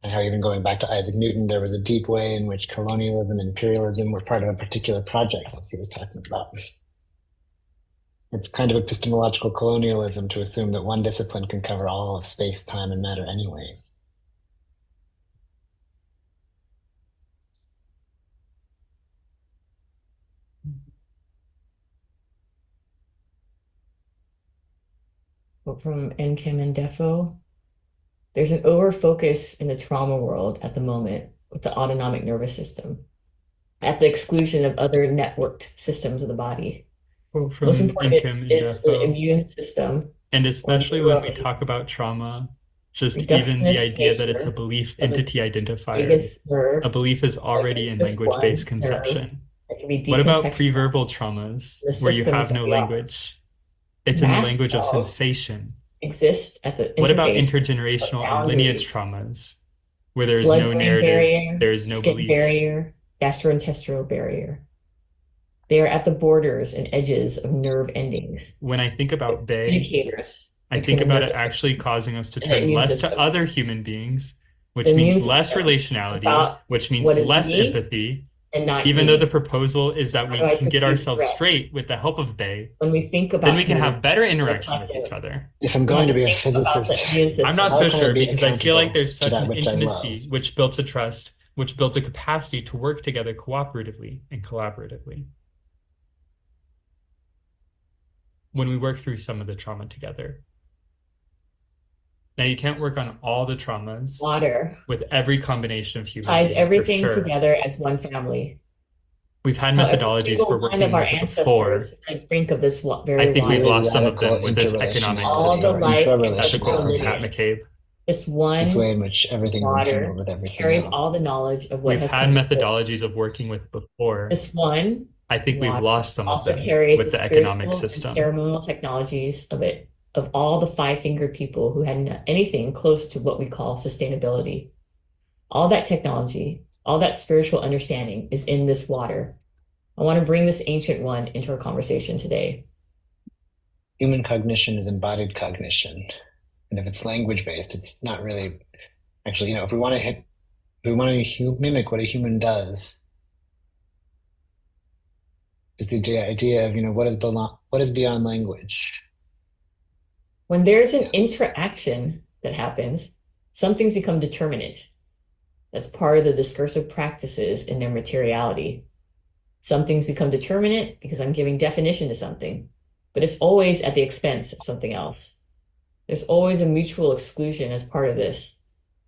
And how even going back to Isaac Newton, there was a deep way in which colonialism and imperialism were part of a particular project, as he was talking about. It's kind of epistemological colonialism to assume that one discipline can cover all of space, time, and matter anyway. Quote from Nkem and Defo. There's an over-focus in the trauma world at the moment with the autonomic nervous system, at the exclusion of other networked systems of the body. Quote from Most important Nkem and is the Defo. immune system. And especially when we talk about trauma, just even the idea that it's a belief entity identifier. A belief is already in language-based conception. What about preverbal traumas where you have no language? It's in the language of sensation. Exists at the What about intergenerational and lineage traumas where there's no narrative, barrier, there's no skin belief? barrier, gastrointestinal barrier. They are at the borders and edges of nerve endings, When I think about Bay, indicators I between think the about it nervous actually system causing us to and the turn immune less to system. other human beings, The which immune means less system is relationality, about which means what is less me empathy, and not even though the me. proposal is that How we do I can get perceive ourselves threat? straight with the help of Bay, When we think then about we can have community better or interaction with each collective, other. If I'm we have going to to be a think about the physicist, immune I'm not system. so how can I sure be because I feel like accountable there's to such that an which I love? intimacy which builds a trust, which builds a capacity to work together cooperatively and collaboratively. When we work through some of the trauma together. Now, you can't work on all the traumas Water with every combination of human ties being, for everything sure. together as one family. We've had How every methodologies single for one working of our with it before. ancestors could drink of this very I think we've water. lost some of radical them with this economic All the system. life That's a quote from ancestral Pat lineage. McCabe. This This way one in which everything's water entangled with everything carries all the else. knowledge of what We've has had come before. methodologies of working with before. This one I think we've water lost some of also them carries with the the economic spiritual and system. ceremonial technologies of it, of all the five-fingered people who had anything close to what we call sustainability. All that technology, all that spiritual understanding is in this water. I want to bring this ancient one into our conversation today. Human cognition is embodied cognition. And if it's language based, it's not really actually, if we want to mimic what a human does, is the idea of, what is beyond language? When there's an Yes. interaction that happens, some things become determinate. That's part of the discursive practices in their materiality. Some things become determinate because I'm giving definition to something, but it's always at the expense of something else. There's always a mutual exclusion as part of this.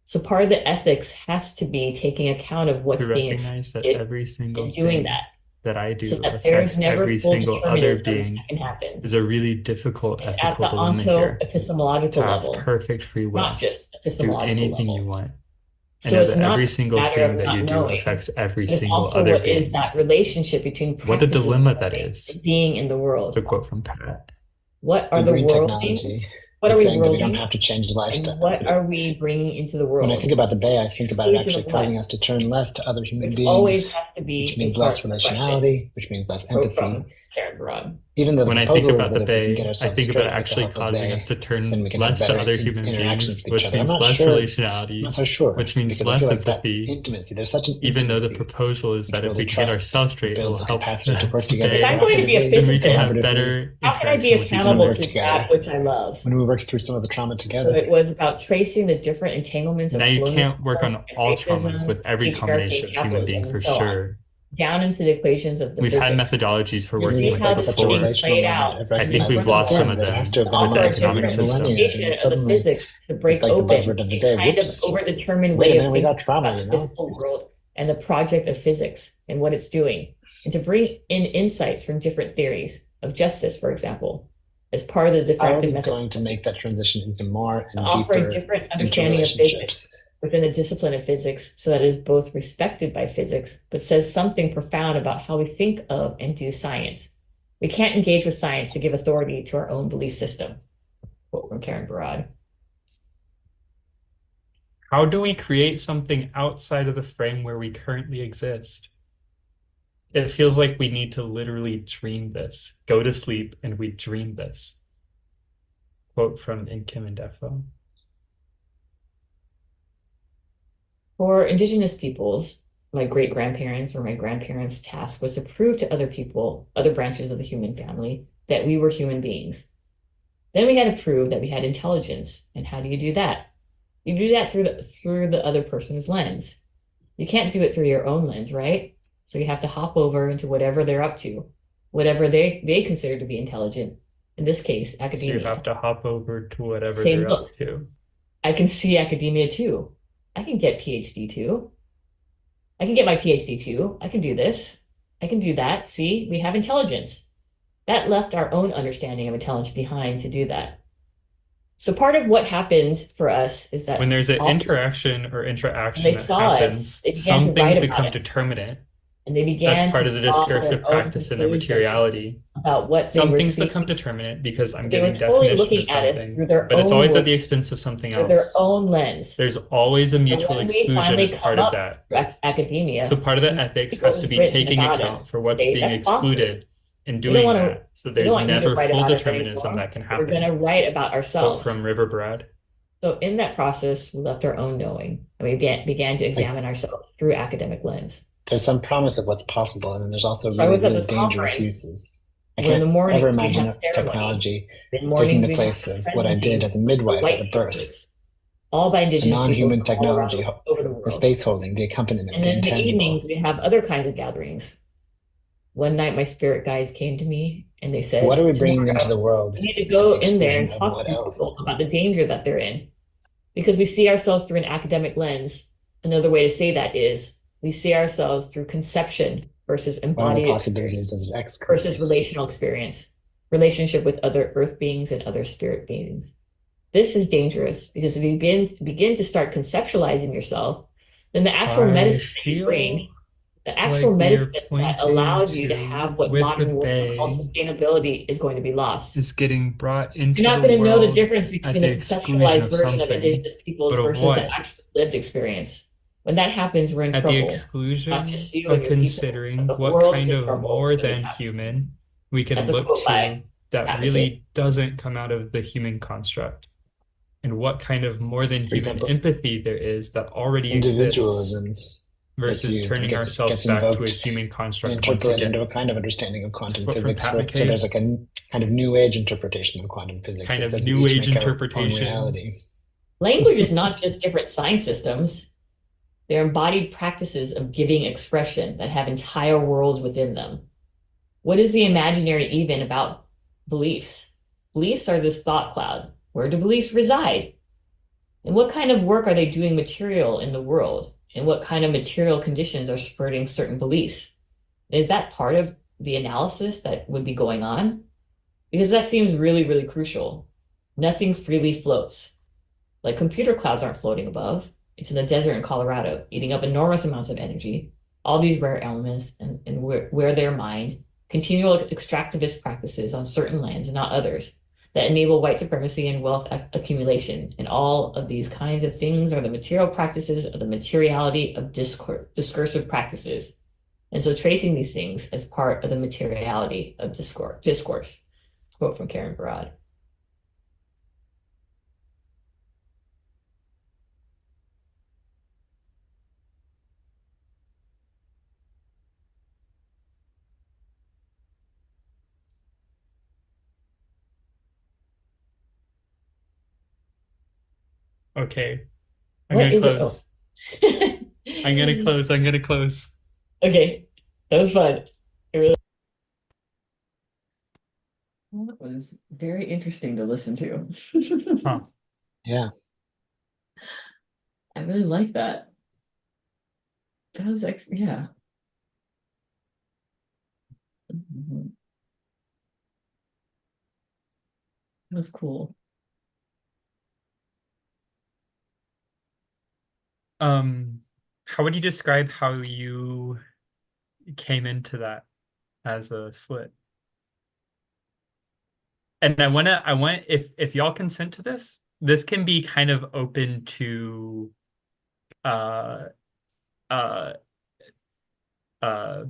So part of the ethics has to be taking account of what's To being recognize that expected every single and doing thing that, that I do so that there's affects never every full single other determinism being that can happen. is a really difficult It's at ethical the dilemma here. onto-epistemological To have level, perfect free will not just do epistemological anything level. you want. And So know it's that not every just a single matter thing of that not you do knowing, affects every but it's single also other what is being. that relationship between What a practices dilemma of that living is. and being in the To world. quote from Pat. What are The the green worlding? technology What are is we saying that we don't worlding? have to change And lifestyle. what are we bringing into the When I world? think about the Bay, I think about it Exclusive actually of what? causing us to turn less to other human Which beings, always has to which be a means part less of the question. relationality, which means less Quote empathy. from Karen Broad. Even though the When I think proposal is about that the if we can get Bay, I ourselves think about straight with the actually help of causing Bay, us to then turn we can have less to better other human interactions beings, with each which other. I'm means not less sure. I'm relationality, not so sure which means because I less feel like that empathy. intimacy. There's such an Even though the intimacy proposal is which that if builds we a can get trust, ourselves which straight, it will builds a help capacity to work the together If I'm Bay, going to be a cooperatively, then we can have physicist, better how can I be interaction with each accountable work to other. together. that which I love? when we work through some of the trauma So together. it was about tracing the different entanglements of Now, you colonialism can't work on and all traumas racism, with every patriarchy, combination and of human being, capitalism, for and so on, sure. down into the equations of the We've had physics. methodologies for To working see This is with how it like this such a before. is played relational moment out of I in the think recognizing we've the lost some storm of that has them to have to been with the offer a emerging economic over different system. millennia. interpretation And of the suddenly physics to break it's like the open buzzword of the a day. kind of Whoops. overdetermined Wait a way of minute, we thinking got trauma, about the physical world and the project of physics and what it's doing, and to bring in insights from different theories of justice, for example, as part of the How are diffractive we method, going to make that transition into more to and offer a deeper different understanding of physics interrelationships? within the discipline of physics so that it is both respected by physics, but says something profound about how we think of and do science. We can't engage with science to give authority to our own belief system. Quote from Karen Barad. How do we create something outside of the frame where we currently exist? It feels like we need to literally dream this. Go to sleep and we dream this. Quote from Nkem and Defo. For Indigenous peoples, my great-grandparents or my grandparents' task was to prove to other people, other branches of the human family, that we were human beings. Then we had to prove that we had intelligence. And how do you do that? You do that through the other person's lens. You can't do it through your own lens, right? So you have to hop over into whatever they're up to, whatever they consider to be intelligent. In this case, So academia. you have to hop over to whatever Say, they're look, up to. I can see academia too. I can get PhD too. I can get my PhD too. I can do this. I can do that. See, we have intelligence. That left our own understanding of intelligence behind to do that. So part of what happens for us is that When there's an all- interaction or interaction they that saw us, happens, they began some to things write become about us. determinate And they began That's part to of the draw discursive their own practice and their conclusions materiality. about what they Some were things seeing. become determinate because I'm But they were getting totally definition of looking at us something, through their but it's own always at world, the expense of something through their else. own lens. There's always a And mutual when we exclusion finally as part come of up that. through So academia, part of the and ethics read what has to was be written taking about account us, for what's being that's bonkers. excluded and We don't doing want to. that. So We don't there's want you to never write full about us determinism anymore. that can We're going happen. to write about Quote ourselves. from River Brad. So in that process, we left our own knowing, and we began to examine ourselves through academic lens. There's some promise of what's possible, and then there's also So I really, was at really this dangerous conference uses. I where in the can't ever mornings we imagine have ceremony. technology In taking mornings the we have place of what I did as a presenting midwife at a white birth. papers, all by A indigenous peoples non-human from all around technology, over the the world. space holding, the accompaniment, And the then in the intangible. evenings we have other kinds of gatherings. One night my spirit guides came to me and they said, What are we bringing into "Tomorrow, the world you need to at go the in there exclusion and of talk what to else?" people about the danger that they're in." Because we see ourselves through an academic lens. Another way to say that is we see ourselves through conception versus What are the embodied possibilities does it exclude? versus relational experience, relationship with other earth beings and other spirit beings. This is dangerous because if you begin to start conceptualizing yourself, then the actual medicine that you bring, the actual like we are medicine that allowed you to pointing have to what with the modern world calls bay sustainability is going to be lost. is getting brought into You're not the going to know the world difference at between the the exclusion conceptualized of version of something. indigenous peoples But of versus the what? actual lived experience. When that happens, we're in At the trouble. Not exclusion just you of and your people, considering but the what world is kind in of trouble more when this than happens. human we can That's a look quote by to that Advocate. really doesn't come out of the human construct, and what kind of more than For human example, empathy there is that already exists individualism gets versus used, turning ourselves gets back to a invoked human and construct once interpolated again. into a kind of understanding of quantum Quote from physics. Pat So there's McCabe. like a kind of new age interpretation of quantum physics Kind that of says new we each age make our own interpretation. reality. Language is not just different sign systems. They're embodied practices of giving expression that have entire worlds within them. What is the imaginary even about beliefs? Beliefs are this thought cloud. Where do beliefs reside? And what kind of work are they doing material in the world? And what kind of material conditions are spurring certain beliefs? Is that part of the analysis that would be going on? Because that seems really, really crucial. Nothing freely floats. Like computer clouds aren't floating above. It's in the desert in Colorado, eating up enormous amounts of energy, all these rare elements, and where they're mined, continual extractivist practices on certain lands and not others that enable white supremacy and wealth accumulation. And all of these kinds of things are the material practices of the materiality of discursive practices. And so tracing these things as part of the materiality of discourse. Quote from Karen Barad. Okay, I'm What gonna is it? close. Oh. I'm gonna close. I'm gonna close. Okay, that was fun. Well, that was very interesting to listen to. Huh. Yeah. I really like that. That was actually, yeah. Mhm. That was cool. How would you describe how you came into that as a slit? And I want if y'all consent to this, this can be kind of open to uh uh uh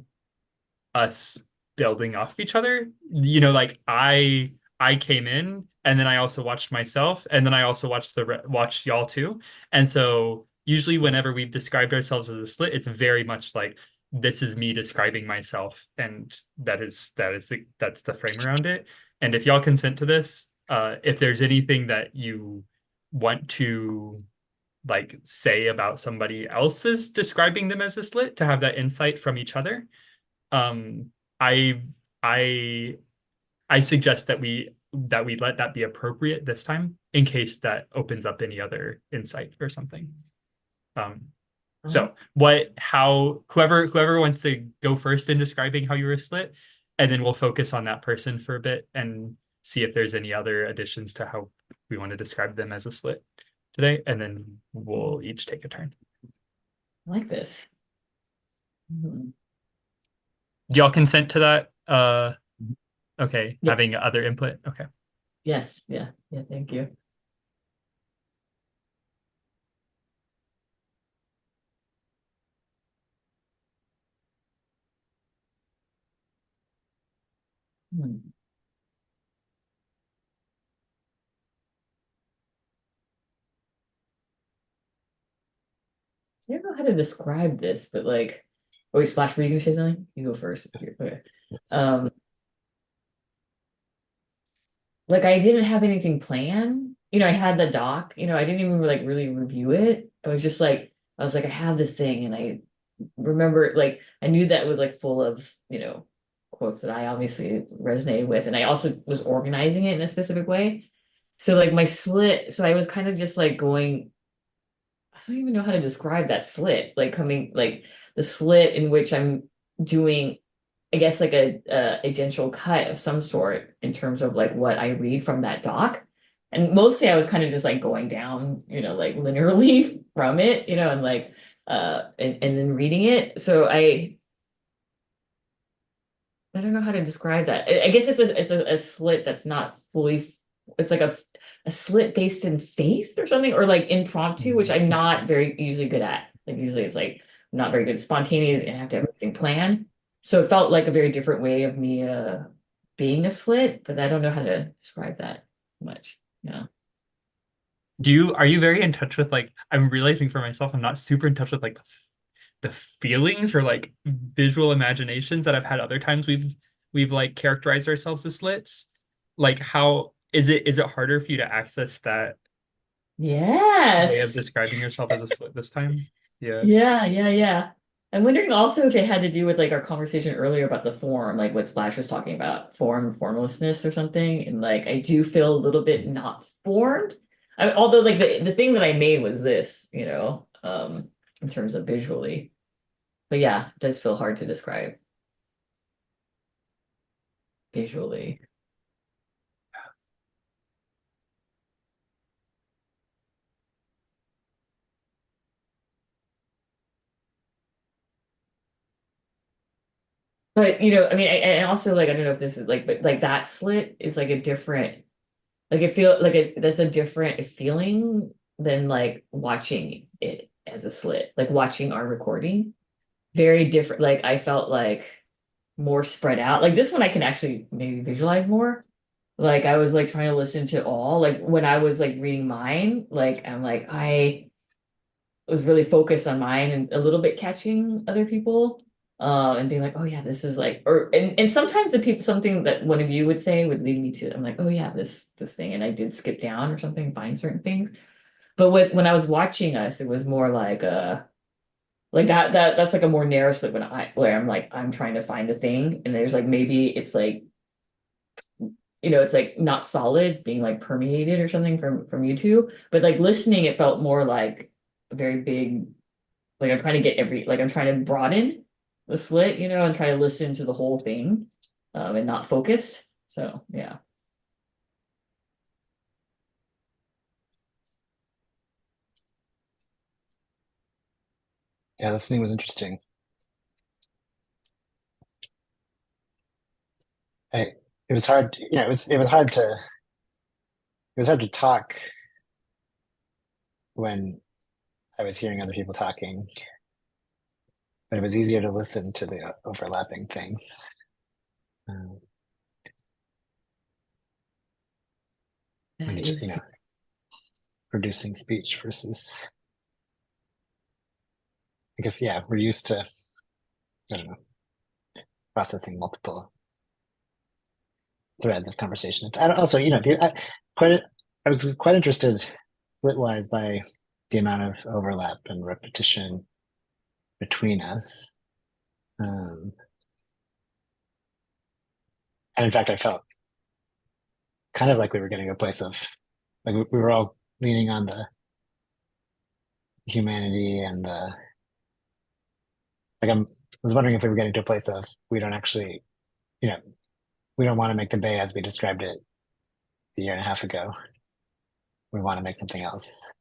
us building off each other. You know, like I came in and then I also watched myself and then I also watched y'all too. And so usually whenever we've described ourselves as a slit, it's very much like this is me describing myself, and that's the frame around it. And if y'all consent to this, if there's anything that you want to like say about somebody else's describing them as a slit to have that insight from each other, um I I I suggest that we let that be appropriate this time in case that opens up any other insight or something. So whoever wants to go first in describing how you were slit, and then we'll focus on that person for a bit and see if there's any other additions to how we want to describe them as a slit today, and then we'll each take a turn. I like this. Mhm. Do y'all consent to that? Okay, Yeah. having other input. Okay. Yes, yeah, thank you. Hmm. I don't know how to describe this, but like, oh, wait, Splash, were you gonna say something? You go first. Okay. Um, like I didn't have anything planned. I had the doc, I didn't even like really review it. I was just like, I was like, I have this thing, and I remember like I knew that it was like full of, quotes that I obviously resonated with, and I also was organizing it in a specific way. So like my slit, so I was kind of just like going, I don't even know how to describe that slit, like coming like the slit in which I'm doing, I guess like a gentle cut of some sort in terms of like what I read from that doc. And mostly I was kind of just like going down, like linearly from it, and like and then reading it. So I don't know how to describe that. I guess it's a slit that's not fully, it's like a slit based in faith or something, or like impromptu, which I'm not very usually good at. Like usually it's like I'm not very good spontaneous and I have to have everything planned. So it felt like a very different way of me being a slit, but I don't know how to describe that much. Yeah. Are you very in touch with like, I'm realizing for myself, I'm not super in touch with like the feelings or like visual imaginations that I've had other times we've like characterized ourselves as slits. Like how is it harder for you to access that way of Yes. describing yourself as a slit this time? Yeah. Yeah. I'm wondering also if it had to do with like our conversation earlier about the form, like what Splash was talking about, formlessness or something. And like I do feel a little bit not formed. Although like the thing that I made was this, in terms of visually. But yeah, it does feel hard to describe visually. But I mean, I also like I don't know if this is like, but like that slit is like a different, like it feel like that's a different feeling than like watching it as a slit, like watching our recording. Very different. Like I felt like more spread out. Like this one I can actually maybe visualize more. Like I was like trying to listen to all, like when I was like reading mine, like I'm like I was really focused on mine and a little bit catching other people, and being like, oh yeah, this is like, or and sometimes the people, something that one of you would say would lead me to, I'm like, oh yeah, this thing, and I did skip down or something, find certain things. But when I was watching us, it was more like that's like a more narrow slip when where I'm like I'm trying to find a thing, and there's like maybe it's like it's like not solid, it's being like permeated or something from you two. But like listening, it felt more like a very big, like I'm trying to get like I'm trying to broaden the slit, and try to listen to the whole thing, and not focused. So yeah. Yeah, listening was interesting. It was hard, it was hard to talk when I was hearing other people talking, but it was easier to listen to the overlapping things. Um, when That you, is producing speech versus, I guess, yeah, we're used to, I don't know, processing multiple threads of conversation. And also, quite, I was quite interested split-wise by the amount of overlap and repetition between us. And in fact, I felt kind of like we were getting to a place of, like we were all leaning on the humanity and the, like I was wondering if we were getting to a place of we don't actually, you know, we don't want to make the bay as we described it a year and a half ago. We want to make something else.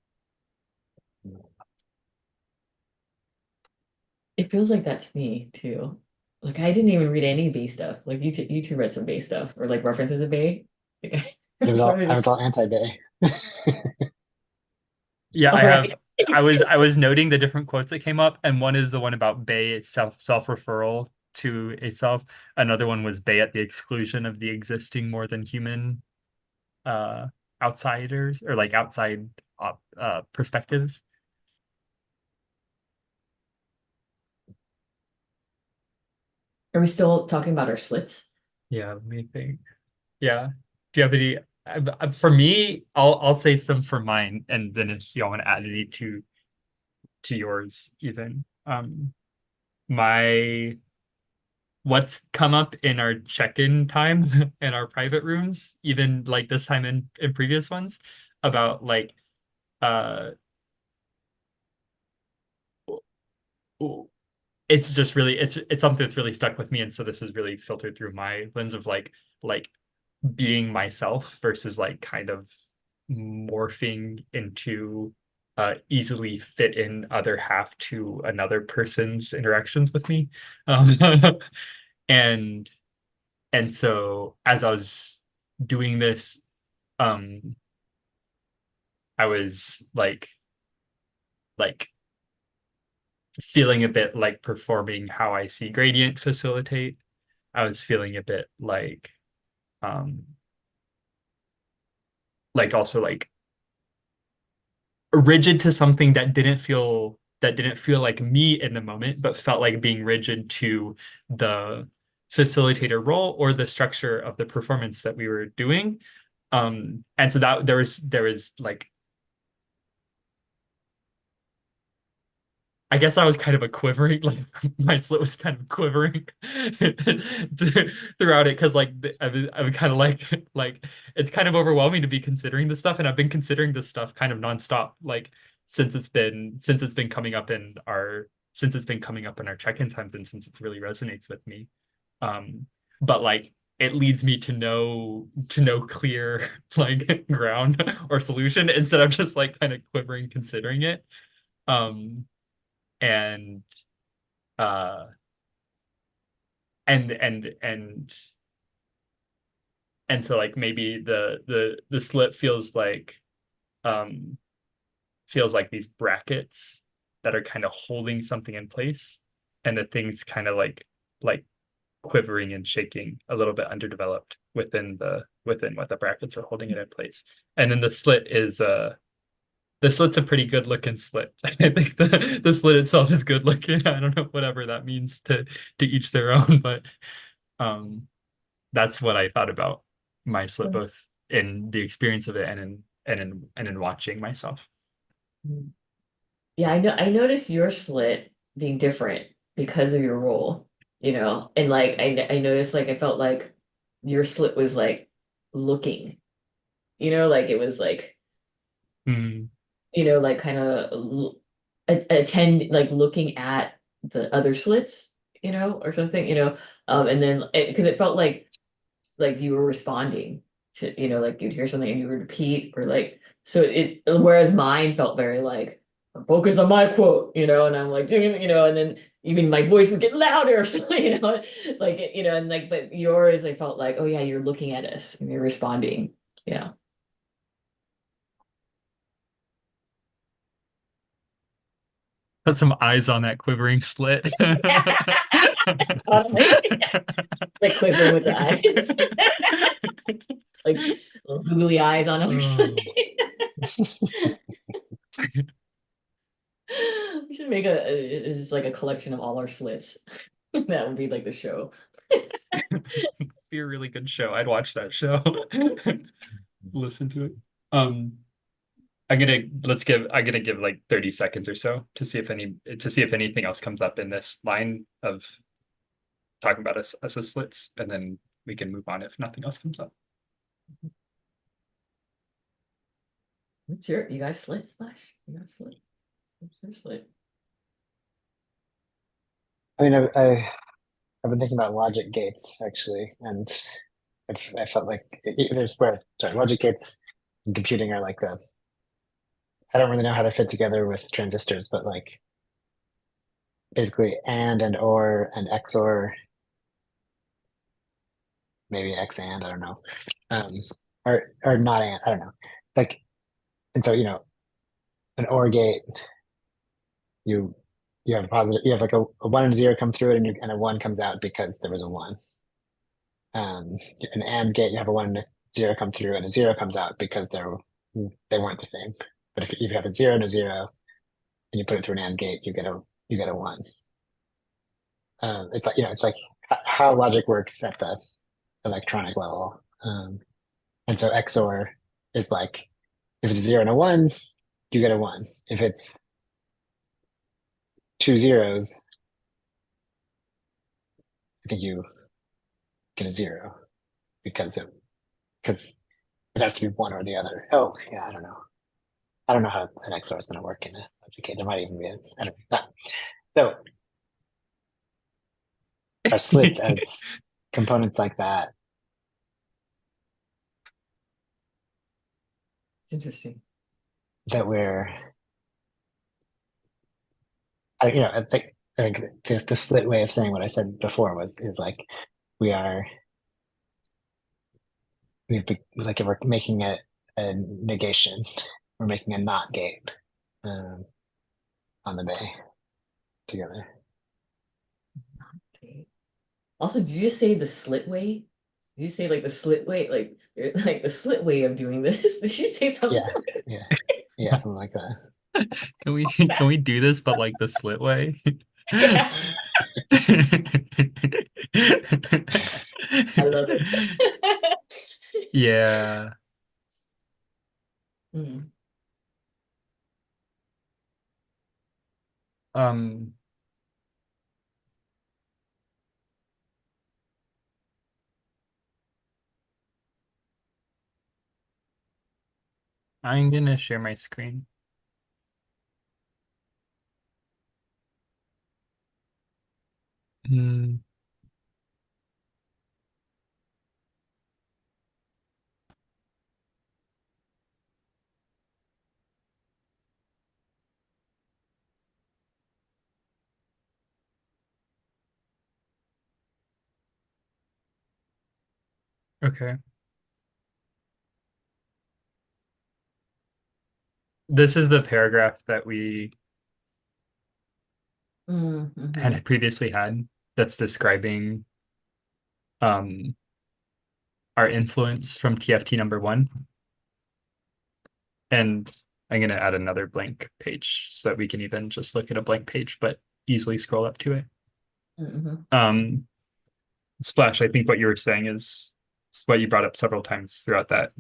It feels like that to me too. Like I didn't even read any Bay stuff. Like you two read some Bay stuff or like references of Bay. Like, It was for some all I reason. was all anti-Bay. Yeah, All I have. right. I was noting the different quotes that came up, and one is the one about Bay itself, self-referral to itself. Another one was Bay at the exclusion of the existing more than human uh outsiders or like outside perspectives. Are we still talking about our slits? Yeah, let me think. Yeah. Do you have any for me, I'll say some for mine, and then if you want to add any to yours even. My what's come up in our check-in time in our private rooms, even like this time in previous ones, about like uh it's just really it's something that's really stuck with me. And so this is really filtered through my lens of like being myself versus like kind of morphing into easily fit in other half to another person's interactions with me. Um, and and so as I was doing this, um, I was like feeling a bit like performing how I see gradient facilitate. I was feeling a bit um also like rigid to something that didn't feel like me in the moment, but felt like being rigid to the facilitator role or the structure of the performance that we were doing. And so that there was like I guess I was kind of a quivering, like my slit was kind of quivering throughout it because I'm kind of like it's kind of overwhelming to be considering this stuff, and I've been considering this stuff kind of nonstop, like since it's been coming up in our check-in times, and since it really resonates with me. Um, but like it leads me to no clear like ground or solution instead of just like kind of quivering considering it. Um, and uh and and and and so like maybe the slit um feels like these brackets that are kind of holding something in place, and the thing's kind of like quivering and shaking a little bit underdeveloped within what the brackets are holding it in place. And then the slit's a pretty good looking slit. I think the slit itself is good looking. I don't know, whatever that means to each their own, but um that's what I thought about my slit, both in the experience of it and in watching myself. Yeah, I noticed your slit being different because of your role, and like I noticed like I felt like your slit was like looking, like it was like, Mm, like kind of attend like looking at the other slits, or something, and then because it felt like you were responding to, like you'd hear something and you would repeat or like, so whereas mine felt very like focus on my quote, and I'm like doing, and then even my voice would get louder or something, like, and like, but yours, I felt like, oh yeah, you're looking at us and you're responding. Yeah. put some eyes on that quivering slit. Totally. Like quivering with the eyes, like little googly eyes on our Oh. We should make it's just like a collection of all our slits. That would be like the show. Be a really good show. I'd watch that show. Listen to it. Um, I'm gonna give like 30 seconds or so to see if anything else comes up in this line of talking about us as slits, and then we can move on if nothing else comes up. What's you guys slit, Splash? You guys slit? What's your slit? I mean, I've been thinking about logic gates actually, and I felt like there's where sorry, logic gates in computing are like the I don't really know how they fit together with transistors, but like basically and or and XOR maybe X and I don't know, or not and I don't know, like, and so an OR gate, you have a positive, you have like a 1 and a 0 come through it, and a 1 comes out because there was a 1. An AND gate, you have a 1 and a 0 come through, and a 0 comes out because they weren't the same. But if you have a 0 and a 0, and you put it through an AND gate, you get a 1. It's like it's like how logic works at the electronic level. And so XOR is like, if it's a 0 and a 1, you get a 1. If it's 2 zeros, I think you get a 0 because it has to be one or the other. Oh yeah, I don't know. I don't know how an XOR is going to work in a logic gate. There might even be I don't know. So our slits as components like that. It's interesting. That we're, I think the slit way of saying what I said before is like we're making a negation, we're making a not gate on the bay together. Okay. Also, did you just say the slit way? Did you say like the slit way, like the slit way of doing this? Did you say something? Yeah, something like that. Can we do this, but like the slit way? Yeah, I love it. Yeah. Mm. Um, I'm gonna share my screen. Hmm. Okay. This is the paragraph that we Mhm. had previously had that's describing our influence from TFT number 1. And I'm going to add another blank page so that we can even just look at a blank page, but easily scroll up to it. Mhm. Splash, I think what you were saying is what you brought up several times throughout that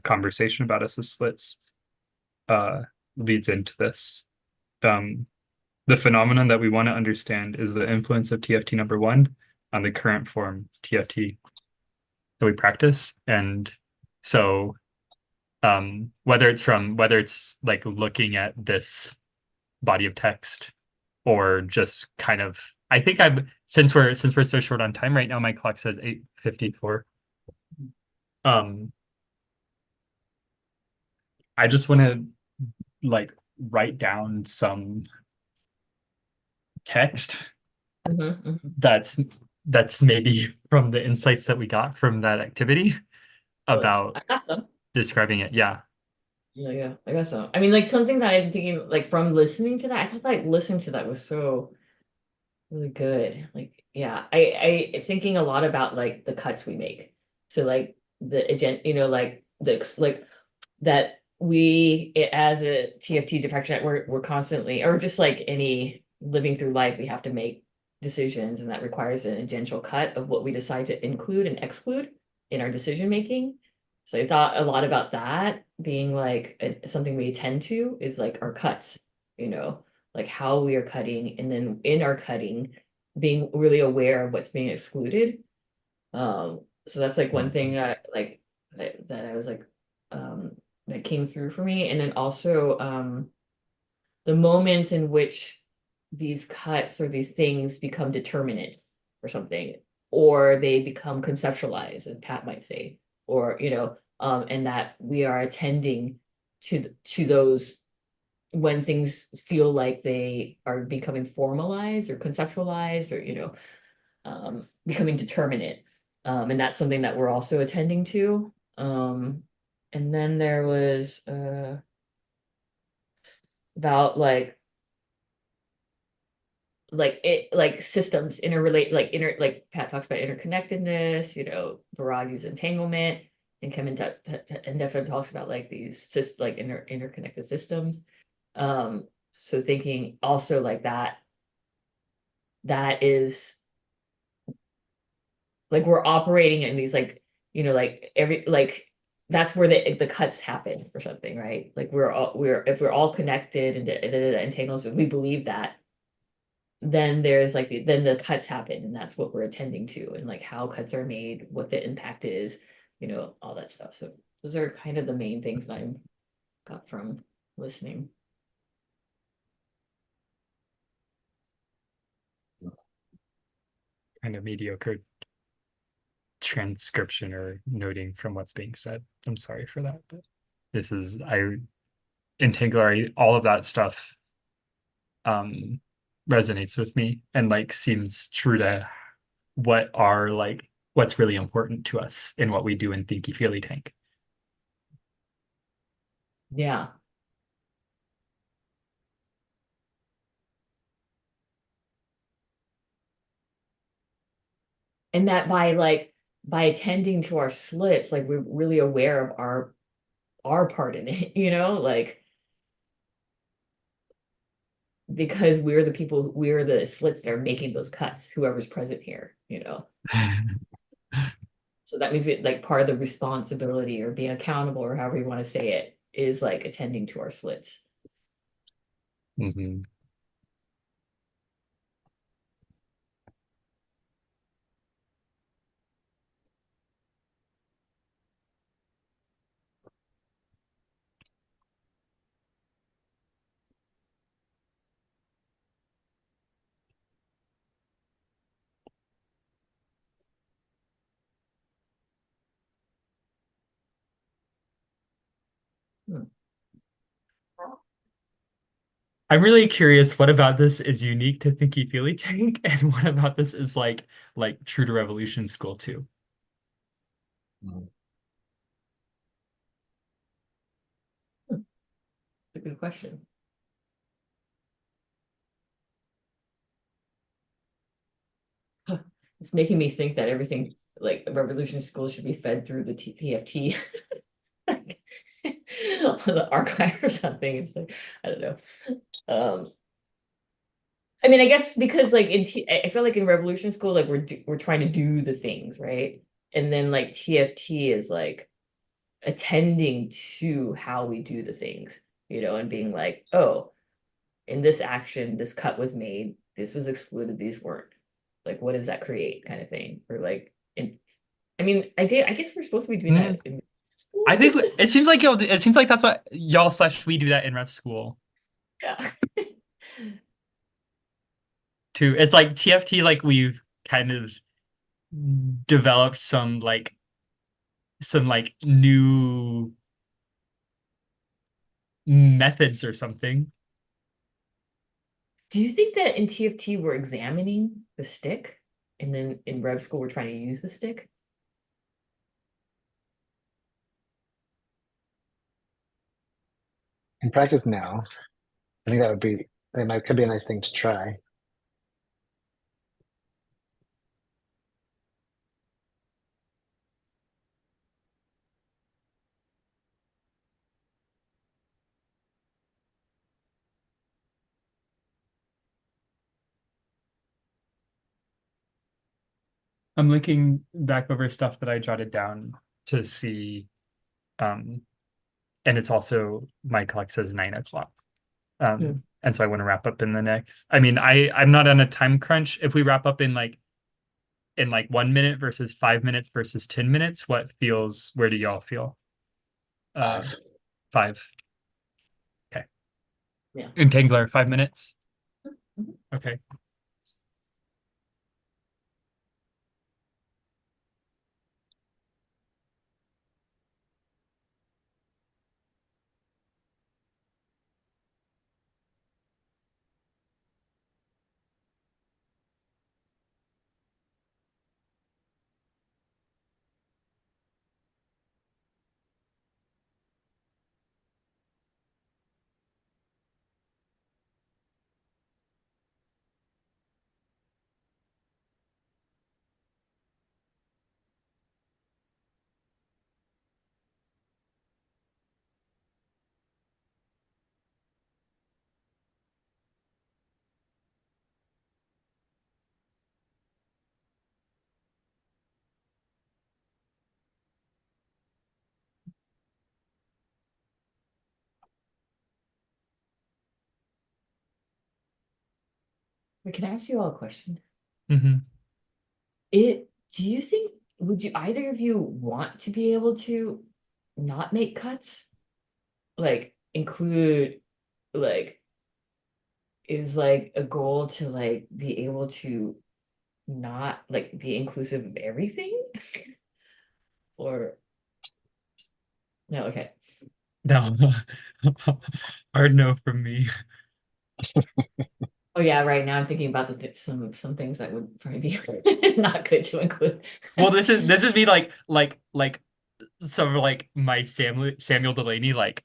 conversation about us as slits leads into this. The phenomenon that we want to understand is the influence of TFT number 1 on the current form TFT that we practice. And so whether it's like looking at this body of text or just kind of, I think since we're so short on time right now, my clock says 8:54. I just want to like write down some text Mhm. that's maybe from the insights that we got from that activity about I got some. describing it. Yeah. Yeah, I got some. I mean, like something that I'm thinking, like from listening to that, I thought like listening to that was so really good. Like, yeah, I thinking a lot about like the cuts we make. So like the agent, like like that as a TFT diffraction, we're constantly, or just like any living through life, we have to make decisions, and that requires an agential cut of what we decide to include and exclude in our decision making. So I thought a lot about that being like something we attend to is like our cuts, like how we are cutting, and then in our cutting, being really aware of what's being excluded. So that's like one thing that I was like, that came through for me. And then also the moments in which these cuts or these things become determinate or something, or they become conceptualized, as Pat might say, or and that we are attending to those when things feel like they are becoming formalized or conceptualized or becoming determinate. And that's something that we're also attending to. And then there was about systems interrelate, like Pat talks about interconnectedness, Barag uses entanglement, and Kevin definitely talks about like these interconnected systems. So thinking also like that is like we're operating in these that's where the cuts happen or something, right? Like if we're all connected and entangles, if we believe that, then there's then the cuts happen, and that's what we're attending to, and like how cuts are made, what the impact is, all that stuff. So those are kind of the main things that I got from listening. Kind of mediocre transcription or noting from what's being said. I'm sorry for that, but this is Entangler, all of that stuff resonates with me and like seems true to what's really important to us in what we do in Thinky Feely Tank. Yeah. And that by attending to our slits, like we're really aware of our part in it, like because we're the slits that are making those cuts, whoever's present here. So that means like part of the responsibility or being accountable or however you want to say it is like attending to our slits. Mm-hmm. Hmm. I'm really curious what about this is unique to Thinky Feely Tank and what about this is like true to Revolution School too. Mm. That's a good question. It's making me think that everything like Revolution School should be fed through the TFT. The archive or something. It's like, I don't know. I mean, I guess because like I feel like in Revolution School, like we're trying to do the things, right? And then like TFT is like attending to how we do the things, and being like, oh, in this action, this cut was made, this was excluded, these weren't. Like, what does that create, kind of thing? Or like, I mean, I guess we're supposed to be doing that in school. I think it seems like it seems like that's what y'all/we do that in Rev School Yeah. too. It's like TFT, like we've kind of developed some new methods or something. Do you think that in TFT we're examining the stick, and then in Rev School we're trying to use the stick? In practice, no. I think could be a nice thing to try. I'm looking back over stuff that I jotted down to see, and it's also my clock says 9 o'clock. And so I want to wrap up in the next. I mean, I'm not on a time crunch. If we wrap up in 1 minute versus 5 minutes versus 10 minutes, where do y'all feel? 5. 5. Okay. Yeah. Entangler, 5 minutes. Mhm. Okay. Wait, can I ask you all a question? Hmm. Do you think, would you either of you want to be able to not make cuts? Like include like is like a goal to like be able to not like be inclusive of everything? Or no, okay. No, hard no from me. Oh yeah, right now I'm thinking about some things that would probably be not good to include. Well, this is me like some of like my Samuel Delaney like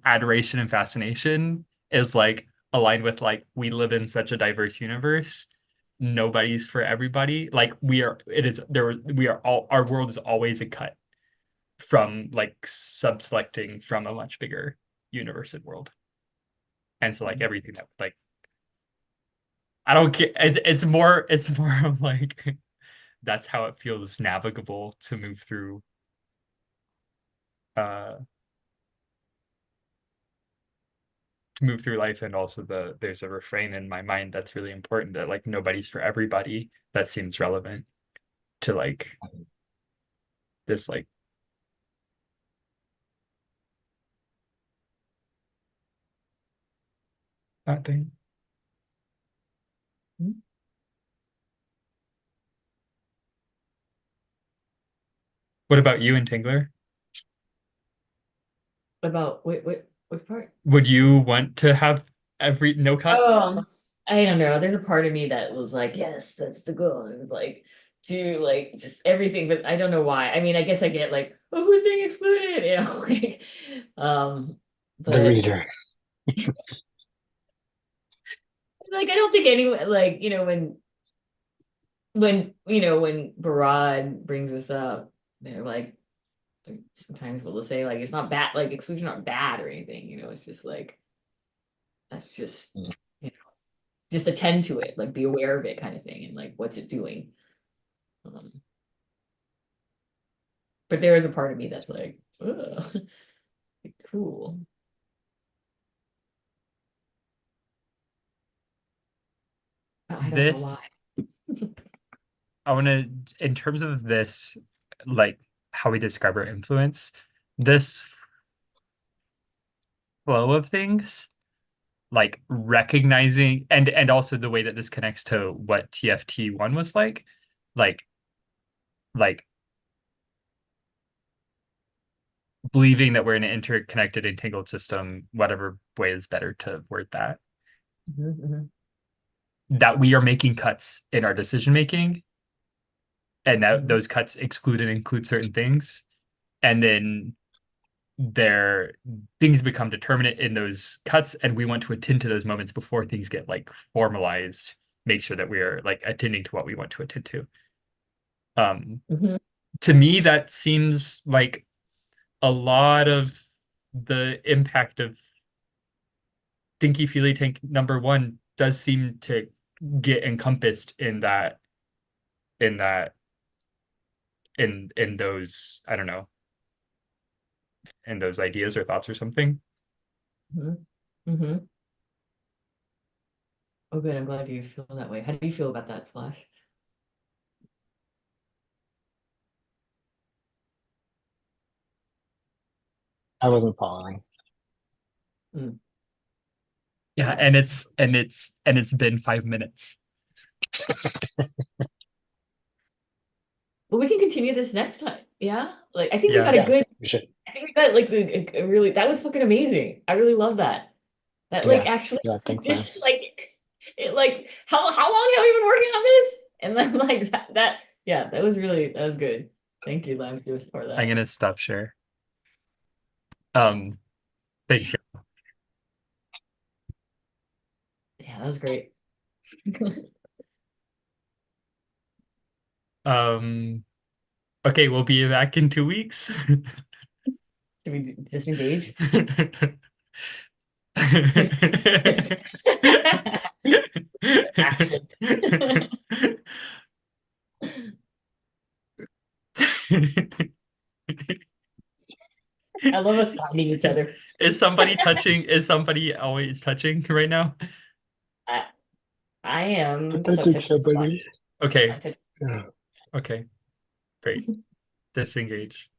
adoration and fascination is like aligned with like we live in such a diverse universe. Nobody's for everybody. Like we are, it is there. We are all our world is always a cut from like subselecting from a much bigger universe and world. And so like everything that like I don't care. It's more of like that's how it feels navigable uh to move through life. And also there's a refrain in my mind that's really important that like nobody's for everybody. That seems relevant to like this like that thing. What about you, Entangler? About what part? Would you want to have every no cuts? I don't know. There's a part of me that was like, yes, that's the goal. And it was like, do like just everything, but I don't know why. I mean, I guess I get like, oh, who's being excluded? You know, like, The but reader. like, I don't think anyone like, when Barad brings this up, they're like sometimes we'll say like it's not bad, like exclusion aren't bad or anything, it's just like that's just you know just attend to it, like be aware of it kind of thing, and like what's it doing. Um, but there is a part of me that's like, ugh, cool. But I don't know why. This I want to, in terms of this, like how we describe our influence, this flow of things, like recognizing and also the way that this connects to what TFT1 was like like believing that we're in an interconnected, entangled system, whatever way is better to word that, that we are making cuts in our decision making, and that those cuts exclude and include certain things, and then their things become determinate in those cuts, and we want to attend to those moments before things get like formalized, make sure that we are like attending to what we want to attend to. To me that seems like a lot of the impact of Thinky Feely Tank #1 does seem to get encompassed in that in those, I don't know, in those ideas or thoughts or something. Oh, good. I'm glad you feel that way. How do you feel about that, Slash? I wasn't following. Yeah, and it's been 5 minutes. Well, we can continue this next time. Yeah, like I think we Yeah. got a good. We should. I think we got like a really, that was fucking amazing. I really love that. That like Yeah. actually Yeah, I think so. just like how long have we been working on this? And then like that yeah, that was good. Thank you, Lime, for that. I'm gonna stop share. Thanks. Yeah, that was great. Okay, we'll be back in 2 weeks. Should we disengage? Action. I love us finding each other. Is somebody touching? Is somebody always touching right now? I am Touching subject to somebody. Okay. Yeah. Okay. Great. Disengage.